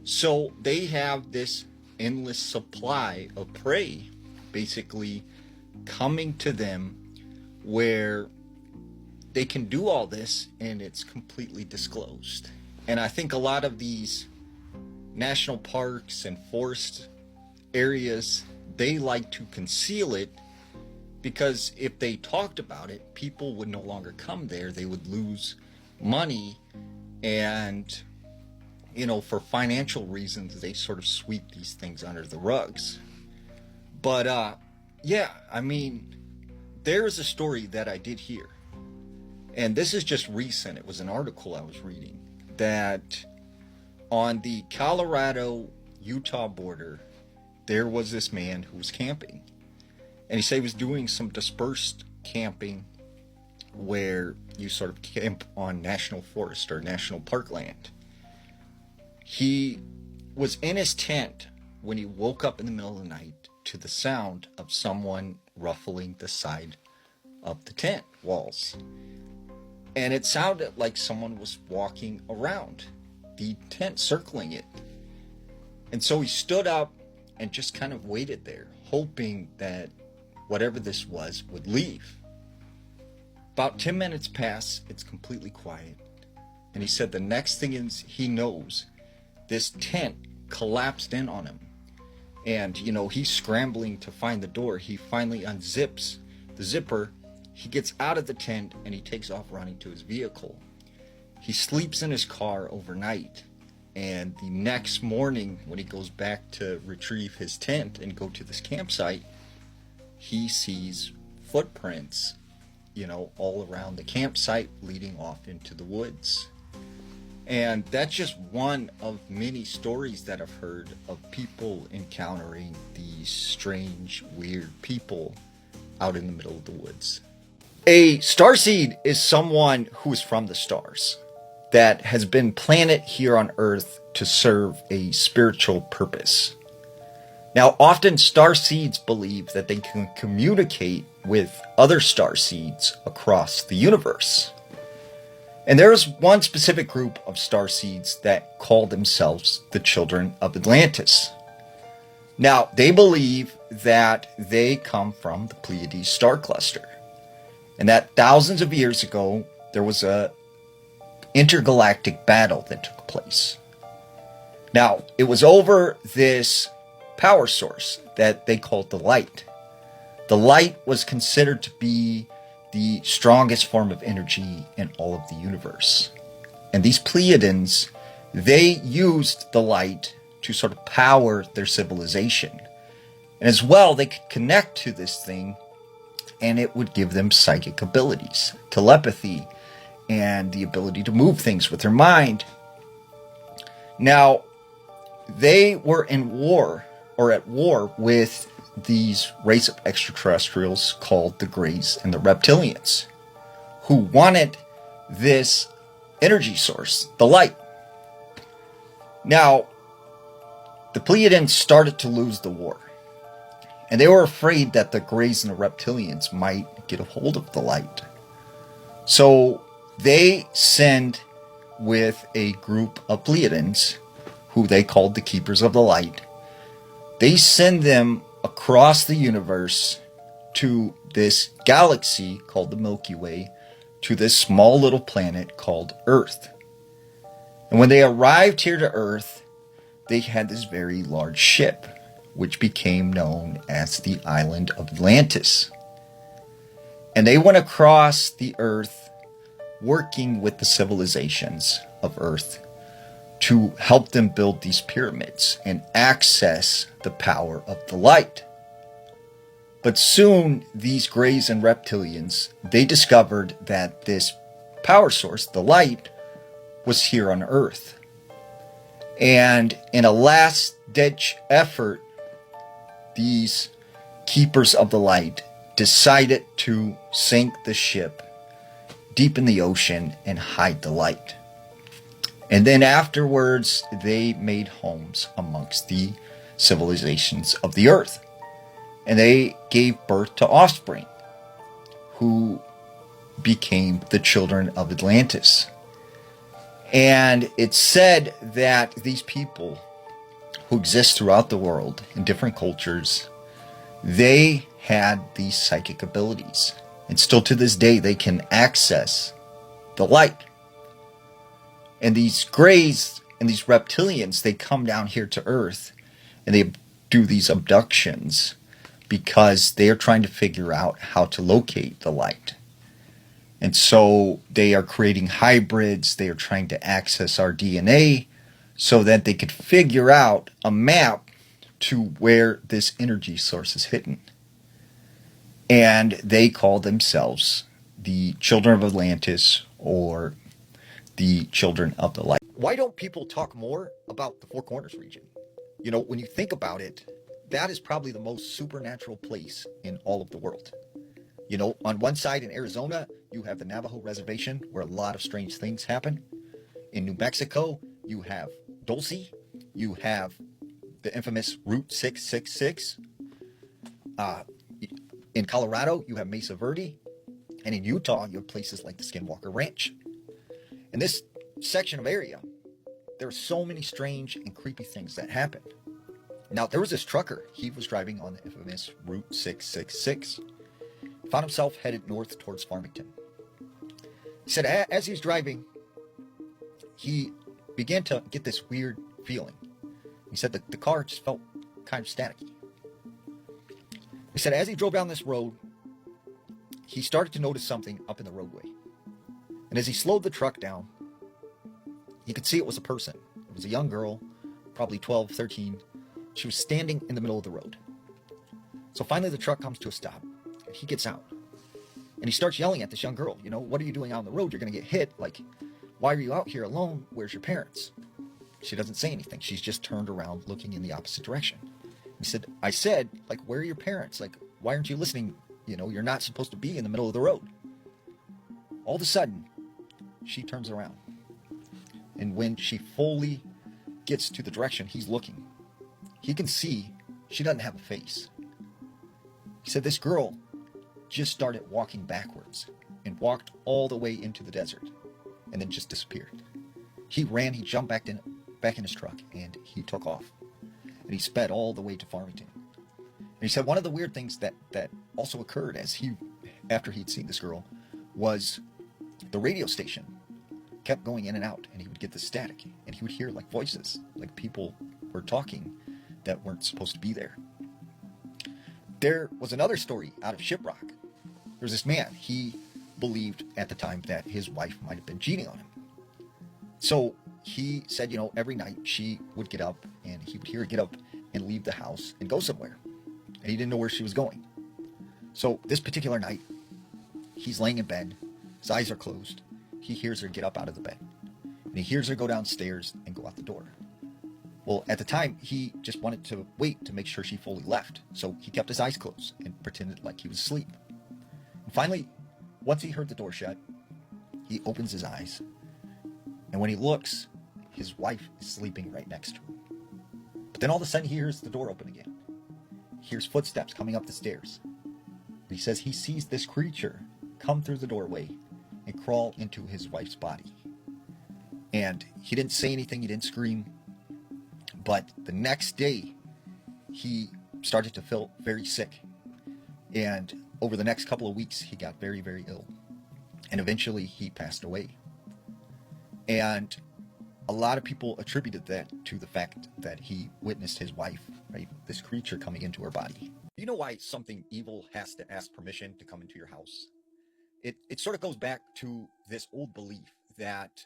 So they have this endless supply of prey basically coming to them, where they can do all this and it's completely disclosed. And I think a lot of these national parks and forest areas, they like to conceal it, because if they talked about it, people would no longer come there. They would lose money, and for financial reasons, they sort of sweep these things under the rugs. But yeah, I mean, there's a story that I did hear, and this is just recent. It was an article I was reading, that on the Colorado-Utah border, there was this man who was camping. And he said he was doing some dispersed camping, where you sort of camp on national forest or national park land. He was in his tent when he woke up in the middle of the night to the sound of someone ruffling the side of the tent walls. And it sounded like someone was walking around the tent, circling it. And so he stood up and just kind of waited there, hoping that whatever this was would leave. About 10 minutes pass, it's completely quiet. And he said the next thing is he knows, this tent collapsed in on him. And, he's scrambling to find the door. He finally unzips the zipper. He gets out of the tent and he takes off running to his vehicle. He sleeps in his car overnight. And the next morning, when he goes back to retrieve his tent and go to this campsite, he sees footprints, all around the campsite leading off into the woods. And that's just one of many stories that I've heard of people encountering these strange, weird people out in the middle of the woods. A starseed is someone who is from the stars, that has been planted here on Earth to serve a spiritual purpose. Now, often starseeds believe that they can communicate with other starseeds across the universe. And there is one specific group of starseeds that call themselves the Children of Atlantis. Now, they believe that they come from the Pleiades star cluster, and that thousands of years ago, there was a intergalactic battle that took place. Now, it was over this power source that they called the light. The light was considered to be the strongest form of energy in all of the universe. And these Pleiadians, they used the light to sort of power their civilization. And as well, they could connect to this thing, and it would give them psychic abilities, telepathy, and the ability to move things with their mind. Now, they were in war, or at war, with these race of extraterrestrials called the Greys and the Reptilians, who wanted this energy source, the light. Now, the Pleiadians started to lose the war, and they were afraid that the Greys and the Reptilians might get a hold of the light. So they send with a group of Pleiadians, who they called the Keepers of the Light. They send them across the universe to this galaxy called the Milky Way, to this small little planet called Earth. And when they arrived here to Earth, they had this very large ship, which became known as the island of Atlantis. And they went across the Earth, working with the civilizations of Earth to help them build these pyramids and access the power of the light. But soon, these Greys and Reptilians, they discovered that this power source, the light, was here on Earth. And in a last-ditch effort, these Keepers of the Light decided to sink the ship deep in the ocean and hide the light. And then afterwards, they made homes amongst the civilizations of the earth. And they gave birth to offspring who became the children of Atlantis. And it's said that these people who exist throughout the world in different cultures, they had these psychic abilities. And still to this day, they can access the light. And these greys and these reptilians, they come down here to Earth and they do these abductions because they are trying to figure out how to locate the light. And so they are creating hybrids. They are trying to access our DNA so that they could figure out a map to where this energy source is hidden. And they call themselves the children of Atlantis or the children of the light. Why don't people talk more about the Four Corners region? You know, when you think about it, that is probably the most supernatural place in all of the world. You know, on one side in Arizona, you have the Navajo Reservation, where a lot of strange things happen. In New Mexico, you have Dulce. You have the infamous Route 666. In Colorado, you have Mesa Verde. And in Utah, you have places like the Skinwalker Ranch. In this section of area, there are so many strange and creepy things that happen. Now, there was this trucker. He was driving on the infamous Route 666. Found himself headed north towards Farmington. He said as he's driving, he began to get this weird feeling. He said that the car just felt kind of staticky. He said as he drove down this road, he started to notice something up in the roadway. And as he slowed the truck down, he could see it was a person. It was a young girl, probably 12, 13. She was standing in the middle of the road. So finally the truck comes to a stop. And he gets out. And he starts yelling at this young girl. You know, what are you doing out on the road? You're going to get hit. Like, why are you out here alone? Where's your parents? She doesn't say anything. She's just turned around looking in the opposite direction. He said, I said, like, where are your parents? Like, why aren't you listening? You know, you're not supposed to be in the middle of the road. All of a sudden, she turns around. And when she fully gets to the direction he's looking, he can see she doesn't have a face. He said this girl just started walking backwards and walked all the way into the desert and then just disappeared. He ran, he jumped back in his truck and he took off. And he sped all the way to Farmington. And he said one of the weird things that also occurred after he'd seen this girl was the radio station kept going in and out, and he would get the static, and he would hear like voices, like people were talking that weren't supposed to be there. There was another story out of Shiprock. There was this man. He believed at the time that his wife might have been cheating on him. So he said, you know, every night she would get up, and he would hear her get up and leave the house and go somewhere. And he didn't know where she was going. So this particular night, he's laying in bed. His eyes are closed. He hears her get up out of the bed. And he hears her go downstairs and go out the door. Well, at the time, he just wanted to wait to make sure she fully left. So he kept his eyes closed and pretended like he was asleep. And finally, once he heard the door shut, he opens his eyes. And when he looks, his wife is sleeping right next to him. But then all of a sudden, he hears the door open again. He hears footsteps coming up the stairs. But he says he sees this creature come through the doorway and crawl into his wife's body. And he didn't say anything, he didn't scream. But the next day, he started to feel very sick. And over the next couple of weeks, he got very, very ill. And eventually, he passed away. And a lot of people attributed that to the fact that he witnessed his wife, right? This creature coming into her body. You know why something evil has to ask permission to come into your house? It sort of goes back to this old belief that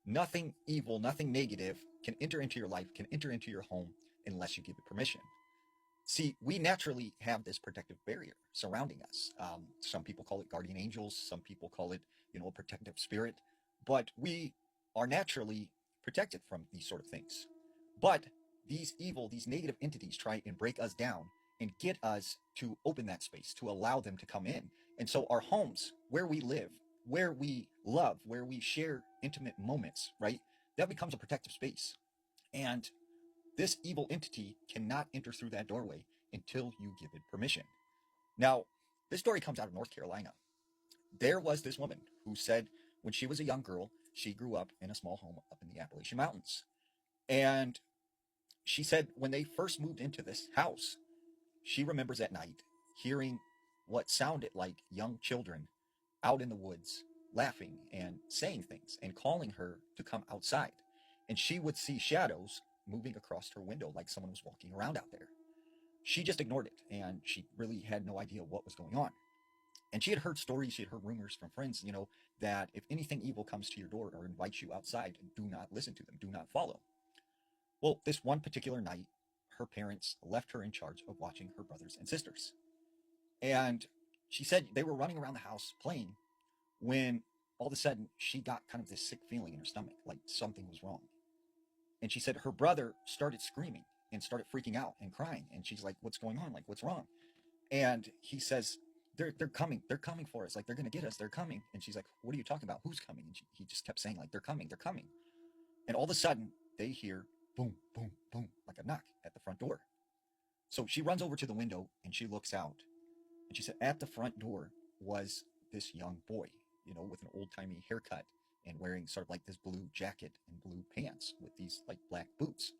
nothing evil, nothing negative can enter into your life, can enter into your home unless you give it permission. See, we naturally have this protective barrier surrounding us. Some people call it guardian angels. Some people call it, a protective spirit. But we are naturally protected from these sort of things. But these evil, these negative entities try and break us down and get us to open that space, to allow them to come in. And so our homes, where we live, where we love, where we share intimate moments, right? that becomes a protective space. And this evil entity cannot enter through that doorway until you give it permission. Now, this story comes out of North Carolina. There was this woman who said when she was a young girl, she grew up in a small home up in the Appalachian Mountains. And she said when they first moved into this house, she remembers at night hearing what sounded like young children out in the woods laughing and saying things and calling her to come outside. And she would see shadows moving across her window like someone was walking around out there. She just ignored it, and she really had no idea what was going on. And she had heard stories, she had heard rumors from friends, that if anything evil comes to your door or invites you outside, do not listen to them, do not follow. Well, this one particular night, her parents left her in charge of watching her brothers and sisters. And she said they were running around the house playing when all of a sudden she got kind of this sick feeling in her stomach, like something was wrong. And she said her brother started screaming and started freaking out and crying. And she's like, what's going on? Like, what's wrong? And he says, they're coming for us. Like, they're going to get us. They're coming. And she's like, what are you talking about? Who's coming? And he just kept saying, like, they're coming. And all of a sudden they hear boom, boom, boom, like a knock at the front door. So she runs over to the window and she looks out. And she said at the front door was this young boy, with an old-timey haircut and wearing sort of like this blue jacket and blue pants with these like black boots.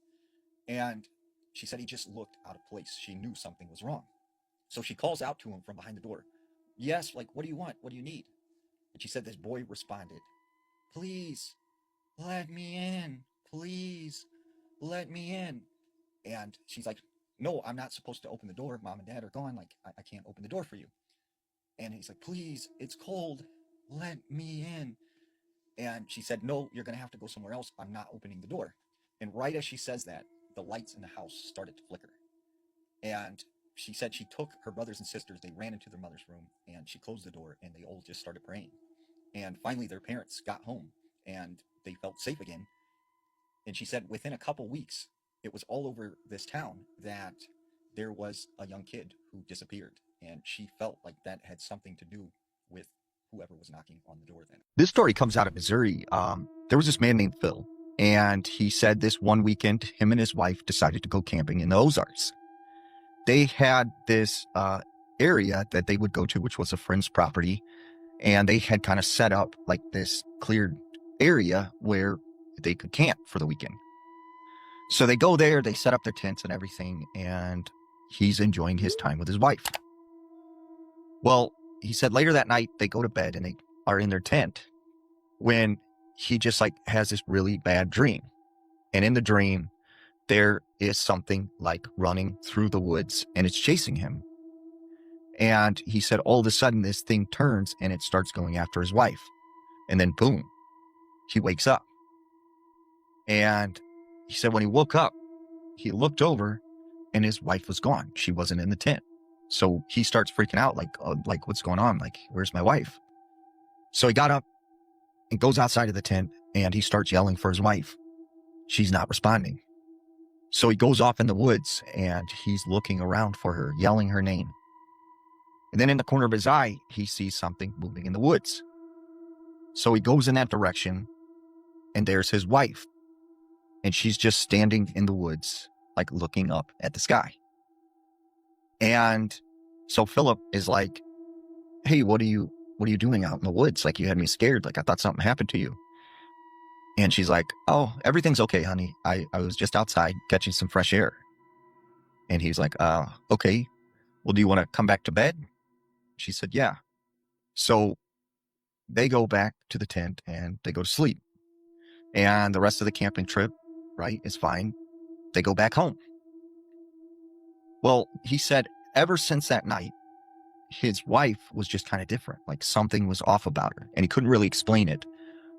And she said he just looked out of place. She knew something was wrong. So she calls out to him from behind the door. Yes, like, what do you want? What do you need? And she said this boy responded, please, let me in. Please, let me in. And she's like, no, I'm not supposed to open the door. Mom and Dad are gone. Like, I can't open the door for you. And he's like, please, it's cold. Let me in. And she said, no, you're going to have to go somewhere else. I'm not opening the door. And right as she says that, the lights in the house started to flicker. And she said she took her brothers and sisters, they ran into their mother's room, and she closed the door, and they all just started praying. And finally, their parents got home, and they felt safe again. And she said within a couple weeks, it was all over this town that there was a young kid who disappeared. And she felt like that had something to do with whoever was knocking on the door then. This story comes out of Missouri. There was this man named Phil, and he said this one weekend, him and his wife decided to go camping in the Ozarks. They had this area that they would go to, which was a friend's property, and they had kind of set up like this cleared area where they could camp for the weekend. So they go there, they set up their tents and everything, and he's enjoying his time with his wife. Well, he said later that night, they go to bed and they are in their tent when he just like has this really bad dream. And in the dream, there is something like running through the woods and it's chasing him. And he said all of a sudden this thing turns and it starts going after his wife. And then boom, he wakes up. And he said when he woke up, he looked over and his wife was gone. She wasn't in the tent. So he starts freaking out like what's going on? Like, where's my wife? So he got up and goes outside of the tent and he starts yelling for his wife. She's not responding. So he goes off in the woods and he's looking around for her, yelling her name. And then in the corner of his eye, he sees something moving in the woods. So he goes in that direction and there's his wife. And she's just standing in the woods, like looking up at the sky. And so Philip is like, hey, what are you doing out in the woods? Like, you had me scared. Like, I thought something happened to you. And she's like, oh, everything's okay, honey. I was just outside catching some fresh air. And he's like, okay. Well, do you want to come back to bed? She said, yeah. So they go back to the tent and they go to sleep. And the rest of the camping trip, right, is fine. They go back home. Well, he said ever since that night, his wife was just kind of different. Like something was off about her and he couldn't really explain it,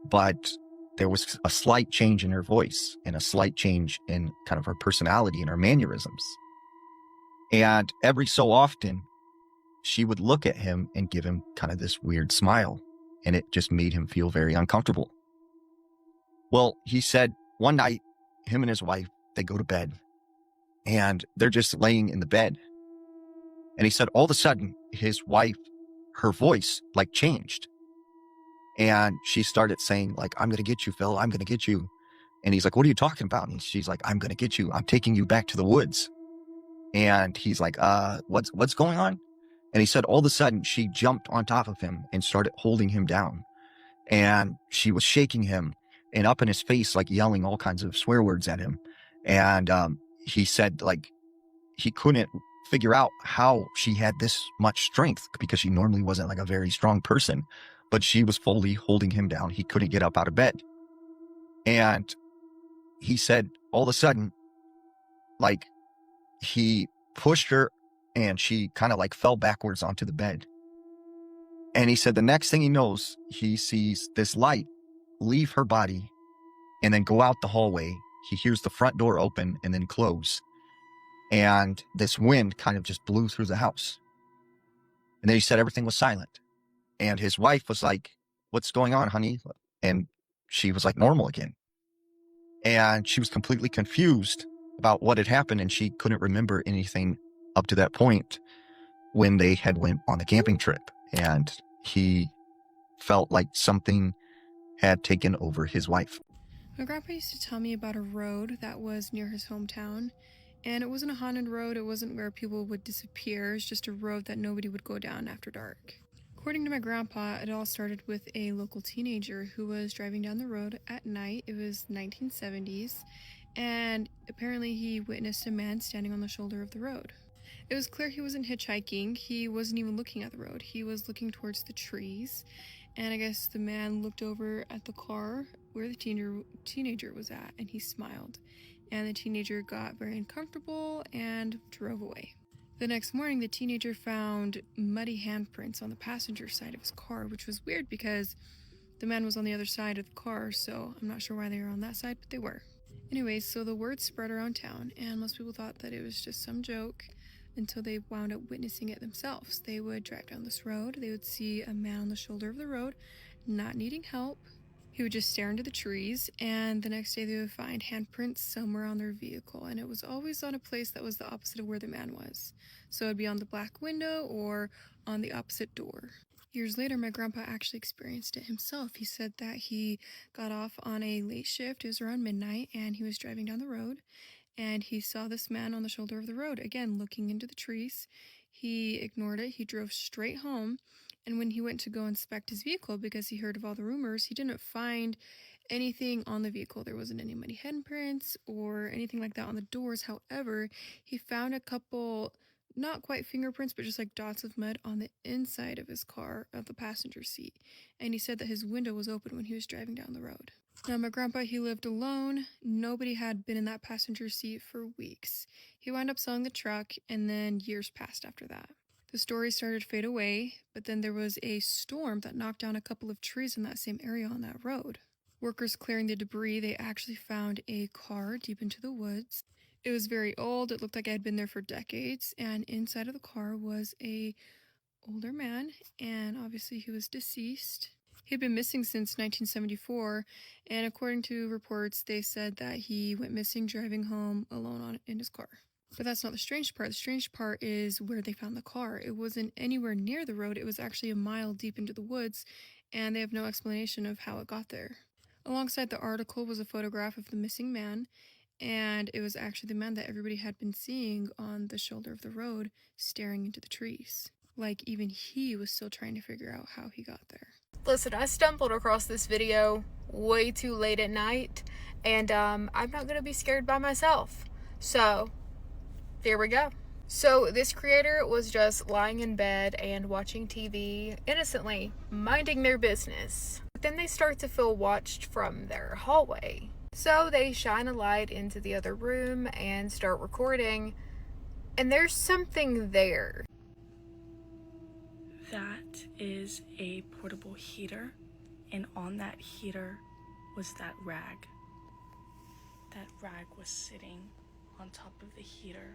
but there was a slight change in her voice and a slight change in kind of her personality and her mannerisms. And every so often she would look at him and give him kind of this weird smile. And it just made him feel very uncomfortable. Well, he said one night, him and his wife, they go to bed and they're just laying in the bed. And he said all of a sudden, his wife, her voice like changed. And she started saying like, I'm going to get you, Phil. I'm going to get you. And he's like, what are you talking about? And she's like, I'm going to get you. I'm taking you back to the woods. And he's like, what's going on? And he said, all of a sudden, she jumped on top of him and started holding him down. And she was shaking him and up in his face, like yelling all kinds of swear words at him. And he said, like, he couldn't figure out how she had this much strength because she normally wasn't like a very strong person, but she was fully holding him down. He couldn't get up out of bed. And he said, all of a sudden, like, he pushed her and she kind of like fell backwards onto the bed. And he said the next thing he knows, he sees this light leave her body and then go out the hallway. He hears the front door open and then close. And this wind kind of just blew through the house. And then he said everything was silent. And his wife was like, what's going on, honey? And she was like normal again. And she was completely confused about what had happened. And she couldn't remember anything up to that point when they had went on the camping trip. And he felt like something had taken over his wife. My grandpa used to tell me about a road that was near his hometown, and it wasn't a haunted road. It wasn't where people would disappear. It's just a road that nobody would go down after dark. According to my grandpa, it all started with a local teenager who was driving down the road at night. It was 1970s, and apparently he witnessed a man standing on the shoulder of the road. It was clear he wasn't hitchhiking. He wasn't even looking at the road. He was looking towards the trees. And I guess the man looked over at the car where the teenager was at, and he smiled. And the teenager got very uncomfortable and drove away. The next morning, the teenager found muddy handprints on the passenger side of his car, which was weird because the man was on the other side of the car, so I'm not sure why they were on that side, but they were. Anyways, so the word spread around town, and most people thought that it was just some joke until they wound up witnessing it themselves. They would drive down this road, they would see a man on the shoulder of the road, not needing help. He would just stare into the trees, and the next day they would find handprints somewhere on their vehicle, and it was always on a place that was the opposite of where the man was. So it'd be on the black window or on the opposite door. Years later, my grandpa actually experienced it himself. He said that he got off on a late shift. It was around midnight, and he was driving down the road, and he saw this man on the shoulder of the road, again, looking into the trees. He ignored it. He drove straight home, and when he went to go inspect his vehicle, because he heard of all the rumors, he didn't find anything on the vehicle. There wasn't any muddy handprints or anything like that on the doors. However, he found a couple, not quite fingerprints, but just like dots of mud on the inside of his car, of the passenger seat. And he said that his window was open when he was driving down the road. Now, my grandpa, he lived alone. Nobody had been in that passenger seat for weeks. He wound up selling the truck, and then years passed after that. The story started to fade away, but then there was a storm that knocked down a couple of trees in that same area on that road. Workers clearing the debris, they actually found a car deep into the woods. It was very old. It looked like it had been there for decades, and inside of the car was a older man, and obviously he was deceased. He had been missing since 1974, and according to reports, they said that he went missing driving home alone in his car. But that's not the strange part. The strange part is where they found the car. It wasn't anywhere near the road. It was actually a mile deep into the woods, and they have no explanation of how it got there. Alongside the article was a photograph of the missing man, and it was actually the man that everybody had been seeing on the shoulder of the road, staring into the trees. Like, even he was still trying to figure out how he got there. Listen, I stumbled across this video way too late at night, and I'm not going to be scared by myself. So, here we go. So, this creator was just lying in bed and watching TV, innocently, minding their business. But then they start to feel watched from their hallway. So, they shine a light into the other room and start recording, and there's something there. That is a portable heater, and on that heater was that rag. That rag was sitting on top of the heater,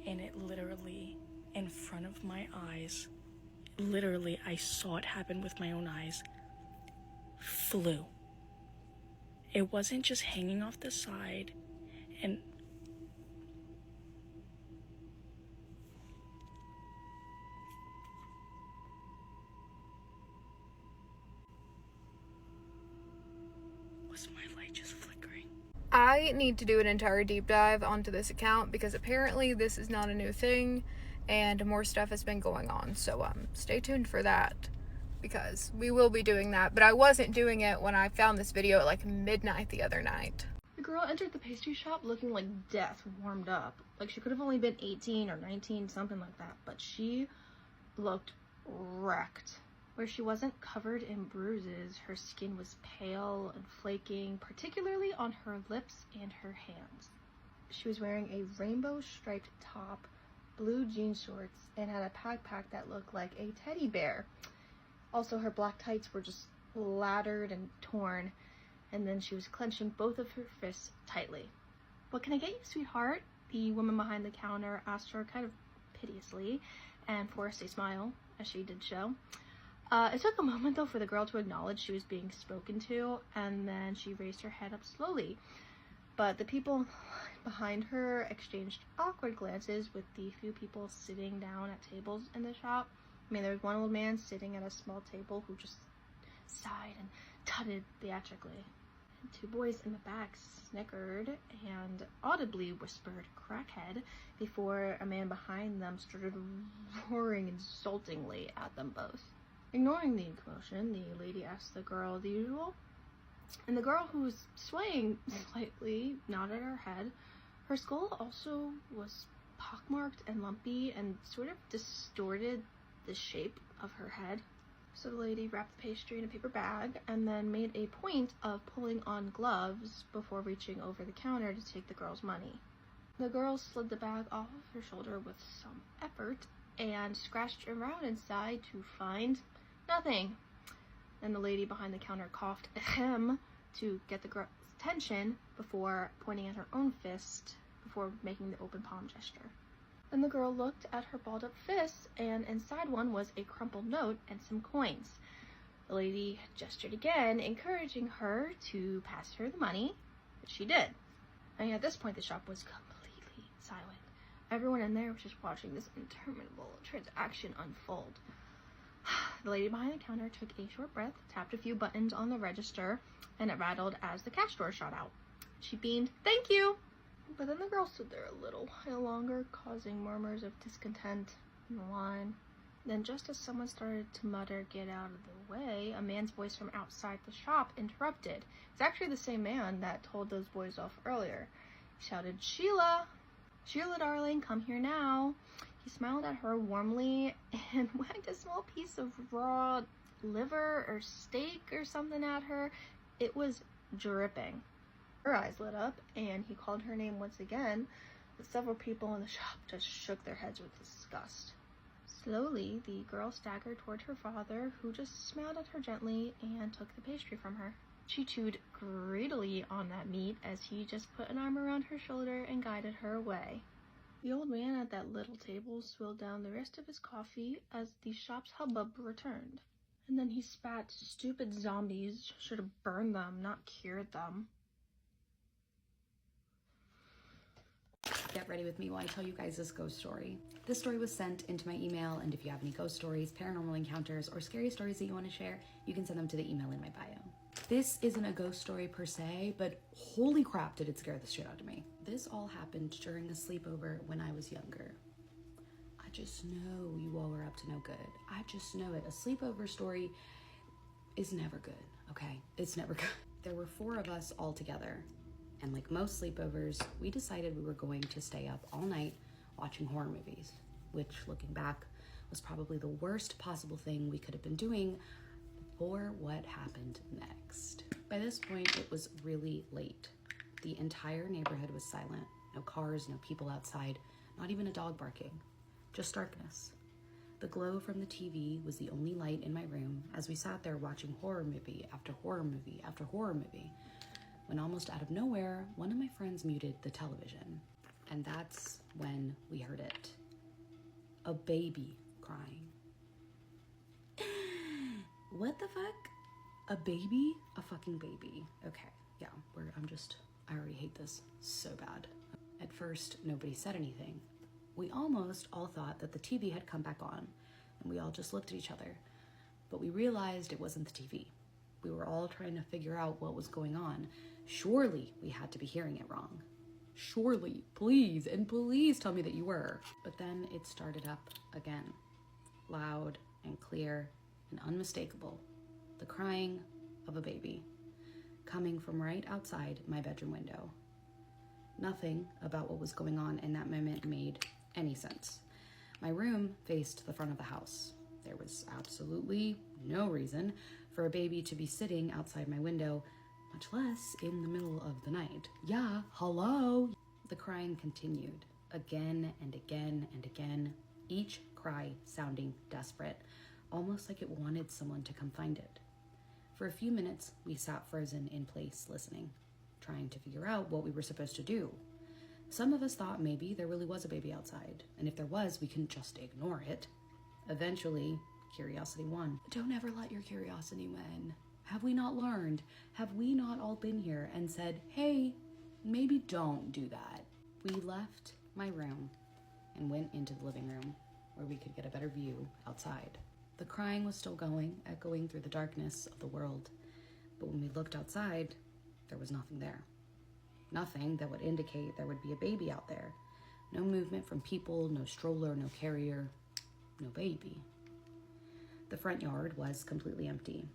and it literally, in front of my eyes, literally, I saw it happen with my own eyes, flew. It wasn't just hanging off the side, and was my light just flickering? I need to do an entire deep dive onto this account because apparently this is not a new thing and more stuff has been going on. So stay tuned for that because we will be doing that. But I wasn't doing it when I found this video at like midnight the other night. The girl entered the pastry shop looking like death warmed up. Like she could have only been 18 or 19, something like that. But she looked wrecked. Where she wasn't covered in bruises, her skin was pale and flaking, particularly on her lips and her hands. She was wearing a rainbow striped top, blue jean shorts, and had a backpack that looked like a teddy bear. Also, her black tights were just lattered and torn, and then she was clenching both of her fists tightly. "What can I get you, sweetheart?" the woman behind the counter asked her kind of piteously, and forced a smile as she did so. It took a moment though for the girl to acknowledge she was being spoken to, and then she raised her head up slowly. But the people behind her exchanged awkward glances with the few people sitting down at tables in the shop. I mean, there was one old man sitting at a small table who just sighed and tutted theatrically. And two boys in the back snickered and audibly whispered "crackhead" before a man behind them started roaring insultingly at them both. Ignoring the commotion, the lady asked the girl the usual, and the girl, who was swaying slightly, nodded her head. Her skull also was pockmarked and lumpy and sort of distorted the shape of her head. So the lady wrapped the pastry in a paper bag and then made a point of pulling on gloves before reaching over the counter to take the girl's money. The girl slid the bag off of her shoulder with some effort and scratched around inside to find nothing. Then the lady behind the counter coughed ahem to get the girl's attention before pointing at her own fist before making the open palm gesture. Then the girl looked at her balled up fists, and inside one was a crumpled note and some coins. The lady gestured again, encouraging her to pass her the money, which she did. And at this point the shop was completely silent. Everyone in there was just watching this interminable transaction unfold. The lady behind the counter took a short breath, tapped a few buttons on the register, and it rattled as the cash drawer shot out. She beamed, "Thank you!" But then the girl stood there a little while longer, causing murmurs of discontent in the line. Then just as someone started to mutter, "Get out of the way," a man's voice from outside the shop interrupted. It's actually the same man that told those boys off earlier. He shouted, "Sheila! Sheila, darling, come here now." He smiled at her warmly and wagged a small piece of raw liver or steak or something at her. It was dripping. Her eyes lit up, and he called her name once again, but several people in the shop just shook their heads with disgust. Slowly, the girl staggered toward her father, who just smiled at her gently and took the pastry from her. She chewed greedily on that meat as he just put an arm around her shoulder and guided her away. The old man at that little table swilled down the rest of his coffee as the shop's hubbub returned. And then he spat, "Stupid zombies. Should have burned them, not cured them." Get ready with me while I tell you guys this ghost story. This story was sent into my email, and if you have any ghost stories, paranormal encounters, or scary stories that you want to share, you can send them to the email in my bio. This isn't a ghost story per se, but holy crap did it scare the shit out of me. This all happened during a sleepover when I was younger. I just know you all are up to no good. I just know it. A sleepover story is never good, okay? It's never good. There were 4 of us all together, and like most sleepovers, we decided we were going to stay up all night watching horror movies, which, looking back, was probably the worst possible thing we could have been doing for what happened next. By this point, it was really late. The entire neighborhood was silent. No cars, no people outside, not even a dog barking, just darkness. The glow from the TV was the only light in my room as we sat there watching horror movie after horror movie after horror movie, when almost out of nowhere, one of my friends muted the television. And that's when we heard it. A baby crying. What the fuck? A baby? A fucking baby. Okay, yeah, I already hate this so bad. At first, nobody said anything. We almost all thought that the TV had come back on, and we all just looked at each other. But we realized it wasn't the TV. We were all trying to figure out what was going on. Surely we had to be hearing it wrong. Surely, please, and please tell me that you were. But then it started up again, loud and clear and unmistakable. The crying of a baby, coming from right outside my bedroom window. Nothing about what was going on in that moment made any sense. My room faced the front of the house. There was absolutely no reason for a baby to be sitting outside my window, much less in the middle of the night. Yeah, hello? The crying continued again and again and again, each cry sounding desperate, almost like it wanted someone to come find it. For a few minutes, we sat frozen in place listening, trying to figure out what we were supposed to do. Some of us thought maybe there really was a baby outside, and if there was, we couldn't just ignore it. Eventually, curiosity won. Don't ever let your curiosity win. Have we not learned? Have we not all been here and said, hey, maybe don't do that? We left my room and went into the living room where we could get a better view outside. The crying was still going, echoing through the darkness of the world. But when we looked outside, there was nothing there. Nothing that would indicate there would be a baby out there. No movement from people, no stroller, no carrier, no baby. The front yard was completely empty.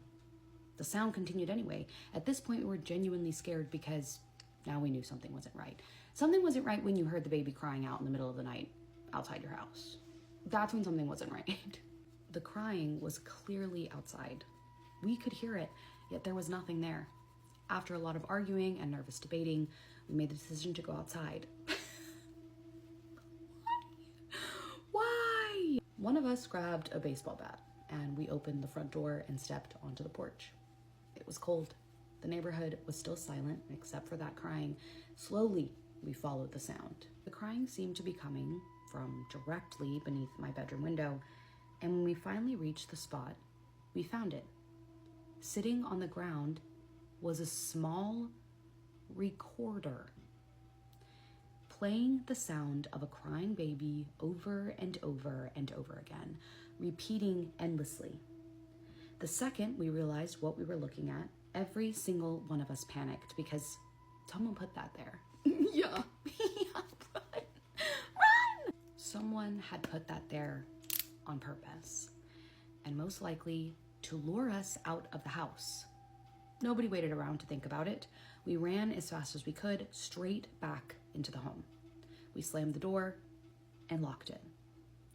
The sound continued anyway. At this point, we were genuinely scared because now we knew something wasn't right. Something wasn't right when you heard the baby crying out in the middle of the night outside your house. That's when something wasn't right. The crying was clearly outside. We could hear it, yet there was nothing there. After a lot of arguing and nervous debating, we made the decision to go outside. Why? One of us grabbed a baseball bat and we opened the front door and stepped onto the porch. It was cold. The neighborhood was still silent except for that crying. Slowly, we followed the sound. The crying seemed to be coming from directly beneath my bedroom window, and when we finally reached the spot, we found it. Sitting on the ground was a small recorder, playing the sound of a crying baby over and over and over again, repeating endlessly. The second we realized what we were looking at, every single one of us panicked because someone put that there. Yeah, run. Someone had put that there on purpose, and most likely to lure us out of the house. Nobody waited around to think about it. We ran as fast as we could, straight back into the home. We slammed the door and locked it.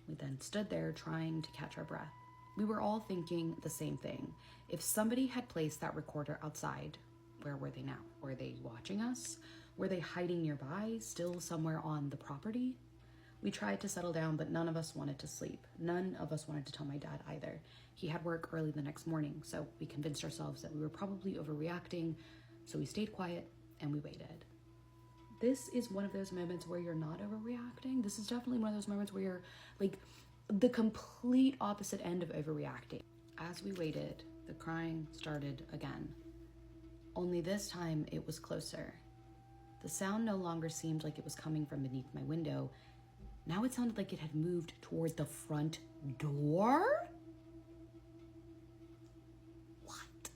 We then stood there trying to catch our breath. We were all thinking the same thing. If somebody had placed that recorder outside, where were they now? Were they watching us? Were they hiding nearby, still somewhere on the property? We tried to settle down, but none of us wanted to sleep. None of us wanted to tell my dad either. He had work early the next morning, so we convinced ourselves that we were probably overreacting, so we stayed quiet and we waited. This is one of those moments where you're not overreacting. This is definitely one of those moments where you're like the complete opposite end of overreacting. As we waited, the crying started again. Only this time it was closer. The sound no longer seemed like it was coming from beneath my window. Now it sounded like it had moved toward the front door? What?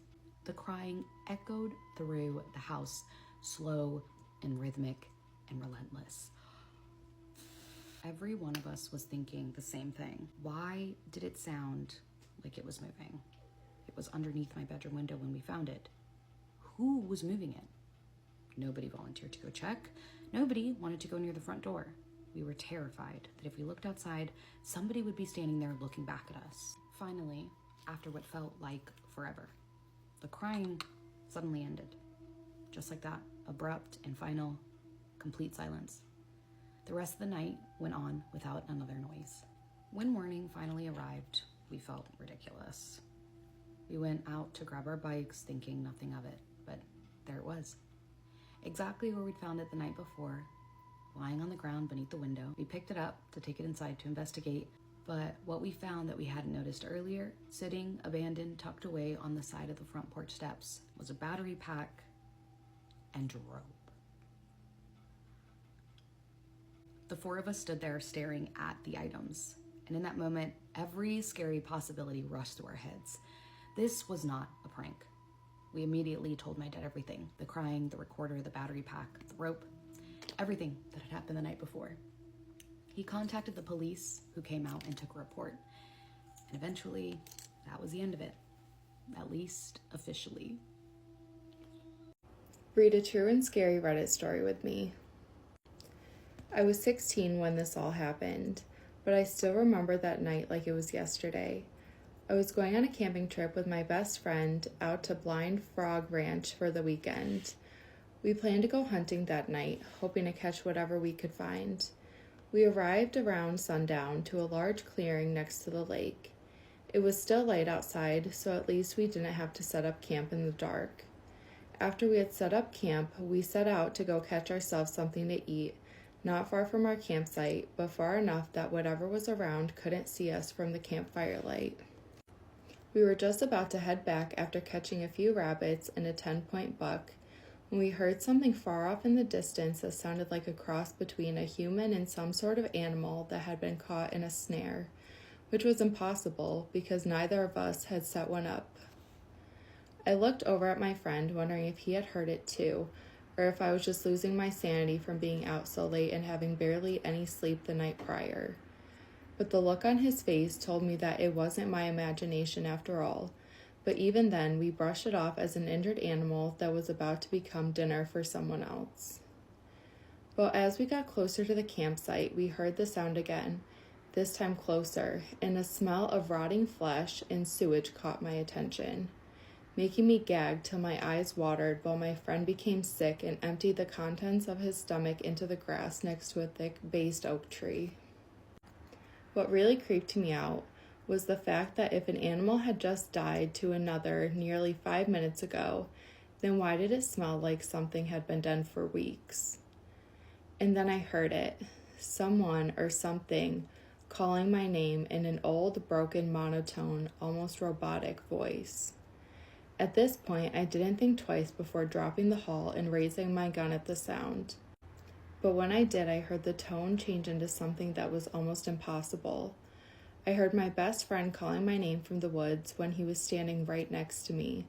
The crying echoed through the house, slow and rhythmic and relentless. Every one of us was thinking the same thing. Why did it sound like it was moving? It was underneath my bedroom window when we found it. Who was moving it? Nobody volunteered to go check. Nobody wanted to go near the front door. We were terrified that if we looked outside, somebody would be standing there looking back at us. Finally, after what felt like forever, the crying suddenly ended. Just like that, abrupt and final, complete silence. The rest of the night went on without another noise. When morning finally arrived, we felt ridiculous. We went out to grab our bikes thinking nothing of it, but there it was. Exactly where we'd found it the night before, lying on the ground beneath the window. We picked it up to take it inside to investigate, but what we found that we hadn't noticed earlier, sitting abandoned, tucked away on the side of the front porch steps, was a battery pack and rope. The four of us stood there staring at the items, and in that moment, every scary possibility rushed through our heads. This was not a prank. We immediately told my dad everything: the crying, the recorder, the battery pack, the rope, everything that had happened the night before. He contacted the police, who came out and took a report. And eventually, that was the end of it. At least officially. Read a true and scary Reddit story with me. I was 16 when this all happened, but I still remember that night like it was yesterday. I was going on a camping trip with my best friend out to Blind Frog Ranch for the weekend. We planned to go hunting that night, hoping to catch whatever we could find. We arrived around sundown to a large clearing next to the lake. It was still light outside, so at least we didn't have to set up camp in the dark. After we had set up camp, we set out to go catch ourselves something to eat, not far from our campsite, but far enough that whatever was around couldn't see us from the campfire light. We were just about to head back after catching a few rabbits and a 10-point buck when we heard something far off in the distance that sounded like a cross between a human and some sort of animal that had been caught in a snare, which was impossible because neither of us had set one up. I looked over at my friend, wondering if he had heard it too, or if I was just losing my sanity from being out so late and having barely any sleep the night prior. But the look on his face told me that it wasn't my imagination after all. But even then, we brushed it off as an injured animal that was about to become dinner for someone else. But as we got closer to the campsite, we heard the sound again, this time closer, and a smell of rotting flesh and sewage caught my attention, making me gag till my eyes watered while my friend became sick and emptied the contents of his stomach into the grass next to a thick based oak tree. What really creeped me out was the fact that if an animal had just died to another nearly 5 minutes ago, then why did it smell like something had been done for weeks? And then I heard it, someone or something calling my name in an old, broken, monotone, almost robotic voice. At this point, I didn't think twice before dropping the haul and raising my gun at the sound. But when I did, I heard the tone change into something that was almost impossible. I heard my best friend calling my name from the woods when he was standing right next to me.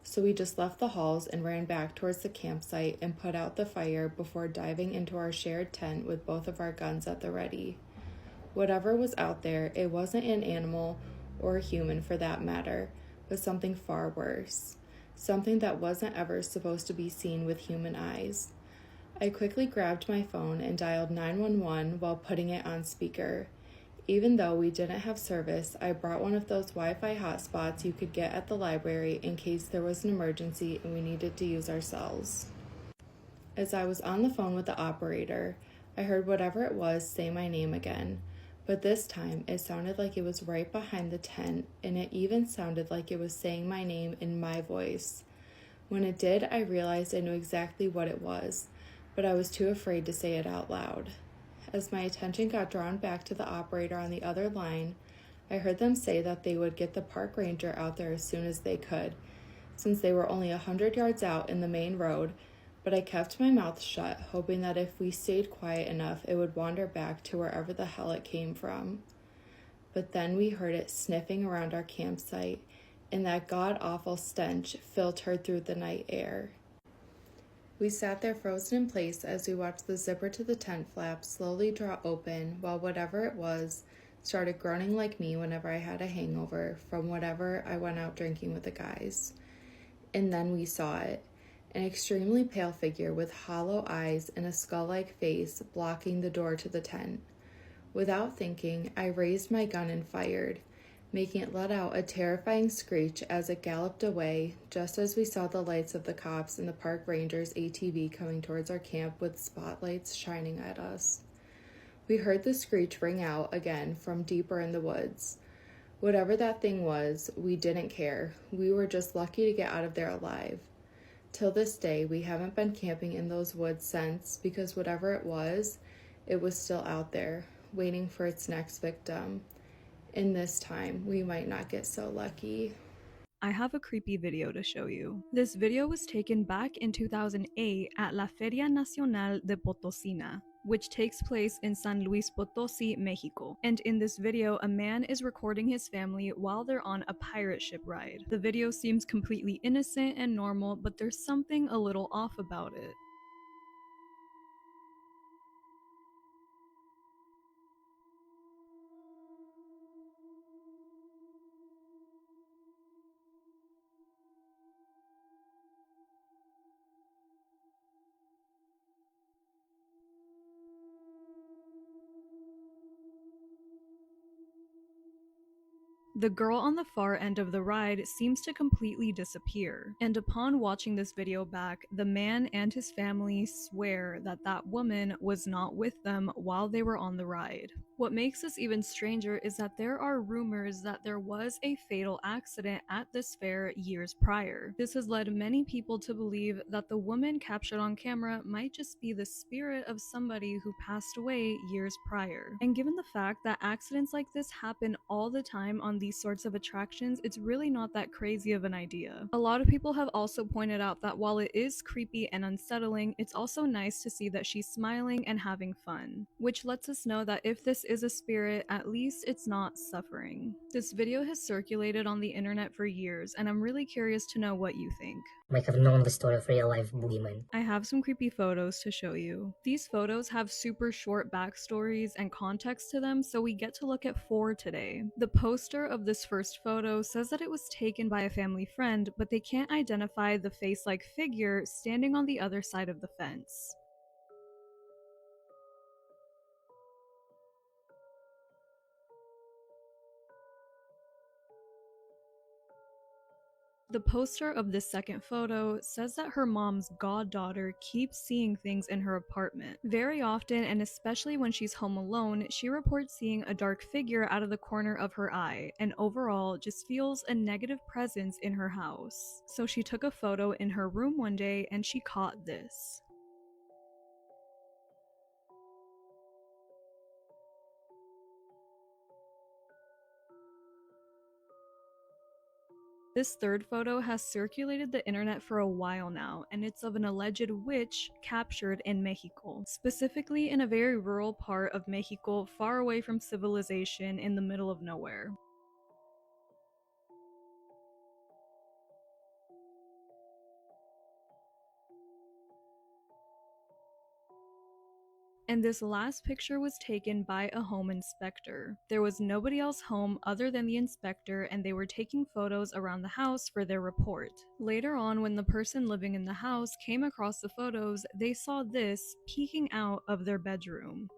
So we just left the halls and ran back towards the campsite and put out the fire before diving into our shared tent with both of our guns at the ready. Whatever was out there, it wasn't an animal or a human for that matter, but something far worse. Something that wasn't ever supposed to be seen with human eyes. I quickly grabbed my phone and dialed 911 while putting it on speaker. Even though we didn't have service, I brought one of those Wi-Fi hotspots you could get at the library in case there was an emergency and we needed to use our cells. As I was on the phone with the operator, I heard whatever it was say my name again, but this time it sounded like it was right behind the tent, and it even sounded like it was saying my name in my voice. When it did, I realized I knew exactly what it was, but I was too afraid to say it out loud. As my attention got drawn back to the operator on the other line, I heard them say that they would get the park ranger out there as soon as they could, since they were only 100 yards out in the main road, but I kept my mouth shut, hoping that if we stayed quiet enough, it would wander back to wherever the hell it came from. But then we heard it sniffing around our campsite, and that god-awful stench filtered through the night air. We sat there frozen in place as we watched the zipper to the tent flap slowly draw open while whatever it was started groaning like me whenever I had a hangover from whatever I went out drinking with the guys. And then we saw it, an extremely pale figure with hollow eyes and a skull-like face blocking the door to the tent. Without thinking, I raised my gun and fired, making it let out a terrifying screech as it galloped away, just as we saw the lights of the cops and the park ranger's ATV coming towards our camp with spotlights shining at us. We heard the screech ring out again from deeper in the woods. Whatever that thing was, we didn't care. We were just lucky to get out of there alive. Till this day, we haven't been camping in those woods since, because whatever it was still out there, waiting for its next victim. And this time, we might not get so lucky. I have a creepy video to show you. This video was taken back in 2008 at La Feria Nacional de Potosina. which takes place in San Luis Potosi, Mexico. And in this video, a man is recording his family while they're on a pirate ship ride. The video seems completely innocent and normal, but there's something a little off about it. The girl on the far end of the ride seems to completely disappear, and upon watching this video back, the man and his family swear that that woman was not with them while they were on the ride. What makes this even stranger is that there are rumors that there was a fatal accident at this fair years prior. This has led many people to believe that the woman captured on camera might just be the spirit of somebody who passed away years prior. And given the fact that accidents like this happen all the time on these sorts of attractions, it's really not that crazy of an idea. A lot of people have also pointed out that while it is creepy and unsettling, it's also nice to see that she's smiling and having fun, which lets us know that if this is a spirit, at least it's not suffering. This video has circulated on the internet for years, and I'm really curious to know what you think. Might have known the story of real-life boogeyman. I have some creepy photos to show you. These photos have super short backstories and context to them, so we get to look at 4 today. The poster of this first photo says that it was taken by a family friend, but they can't identify the face-like figure standing on the other side of the fence. The poster of this second photo says that her mom's goddaughter keeps seeing things in her apartment. Very often, and especially when she's home alone, she reports seeing a dark figure out of the corner of her eye, and overall just feels a negative presence in her house. So she took a photo in her room one day and she caught this. This third photo has circulated the internet for a while now, and it's of an alleged witch captured in Mexico, specifically in a very rural part of Mexico far away from civilization in the middle of nowhere. And this last picture was taken by a home inspector. There was nobody else home other than the inspector, and they were taking photos around the house for their report. Later on, when the person living in the house came across the photos, they saw this peeking out of their bedroom.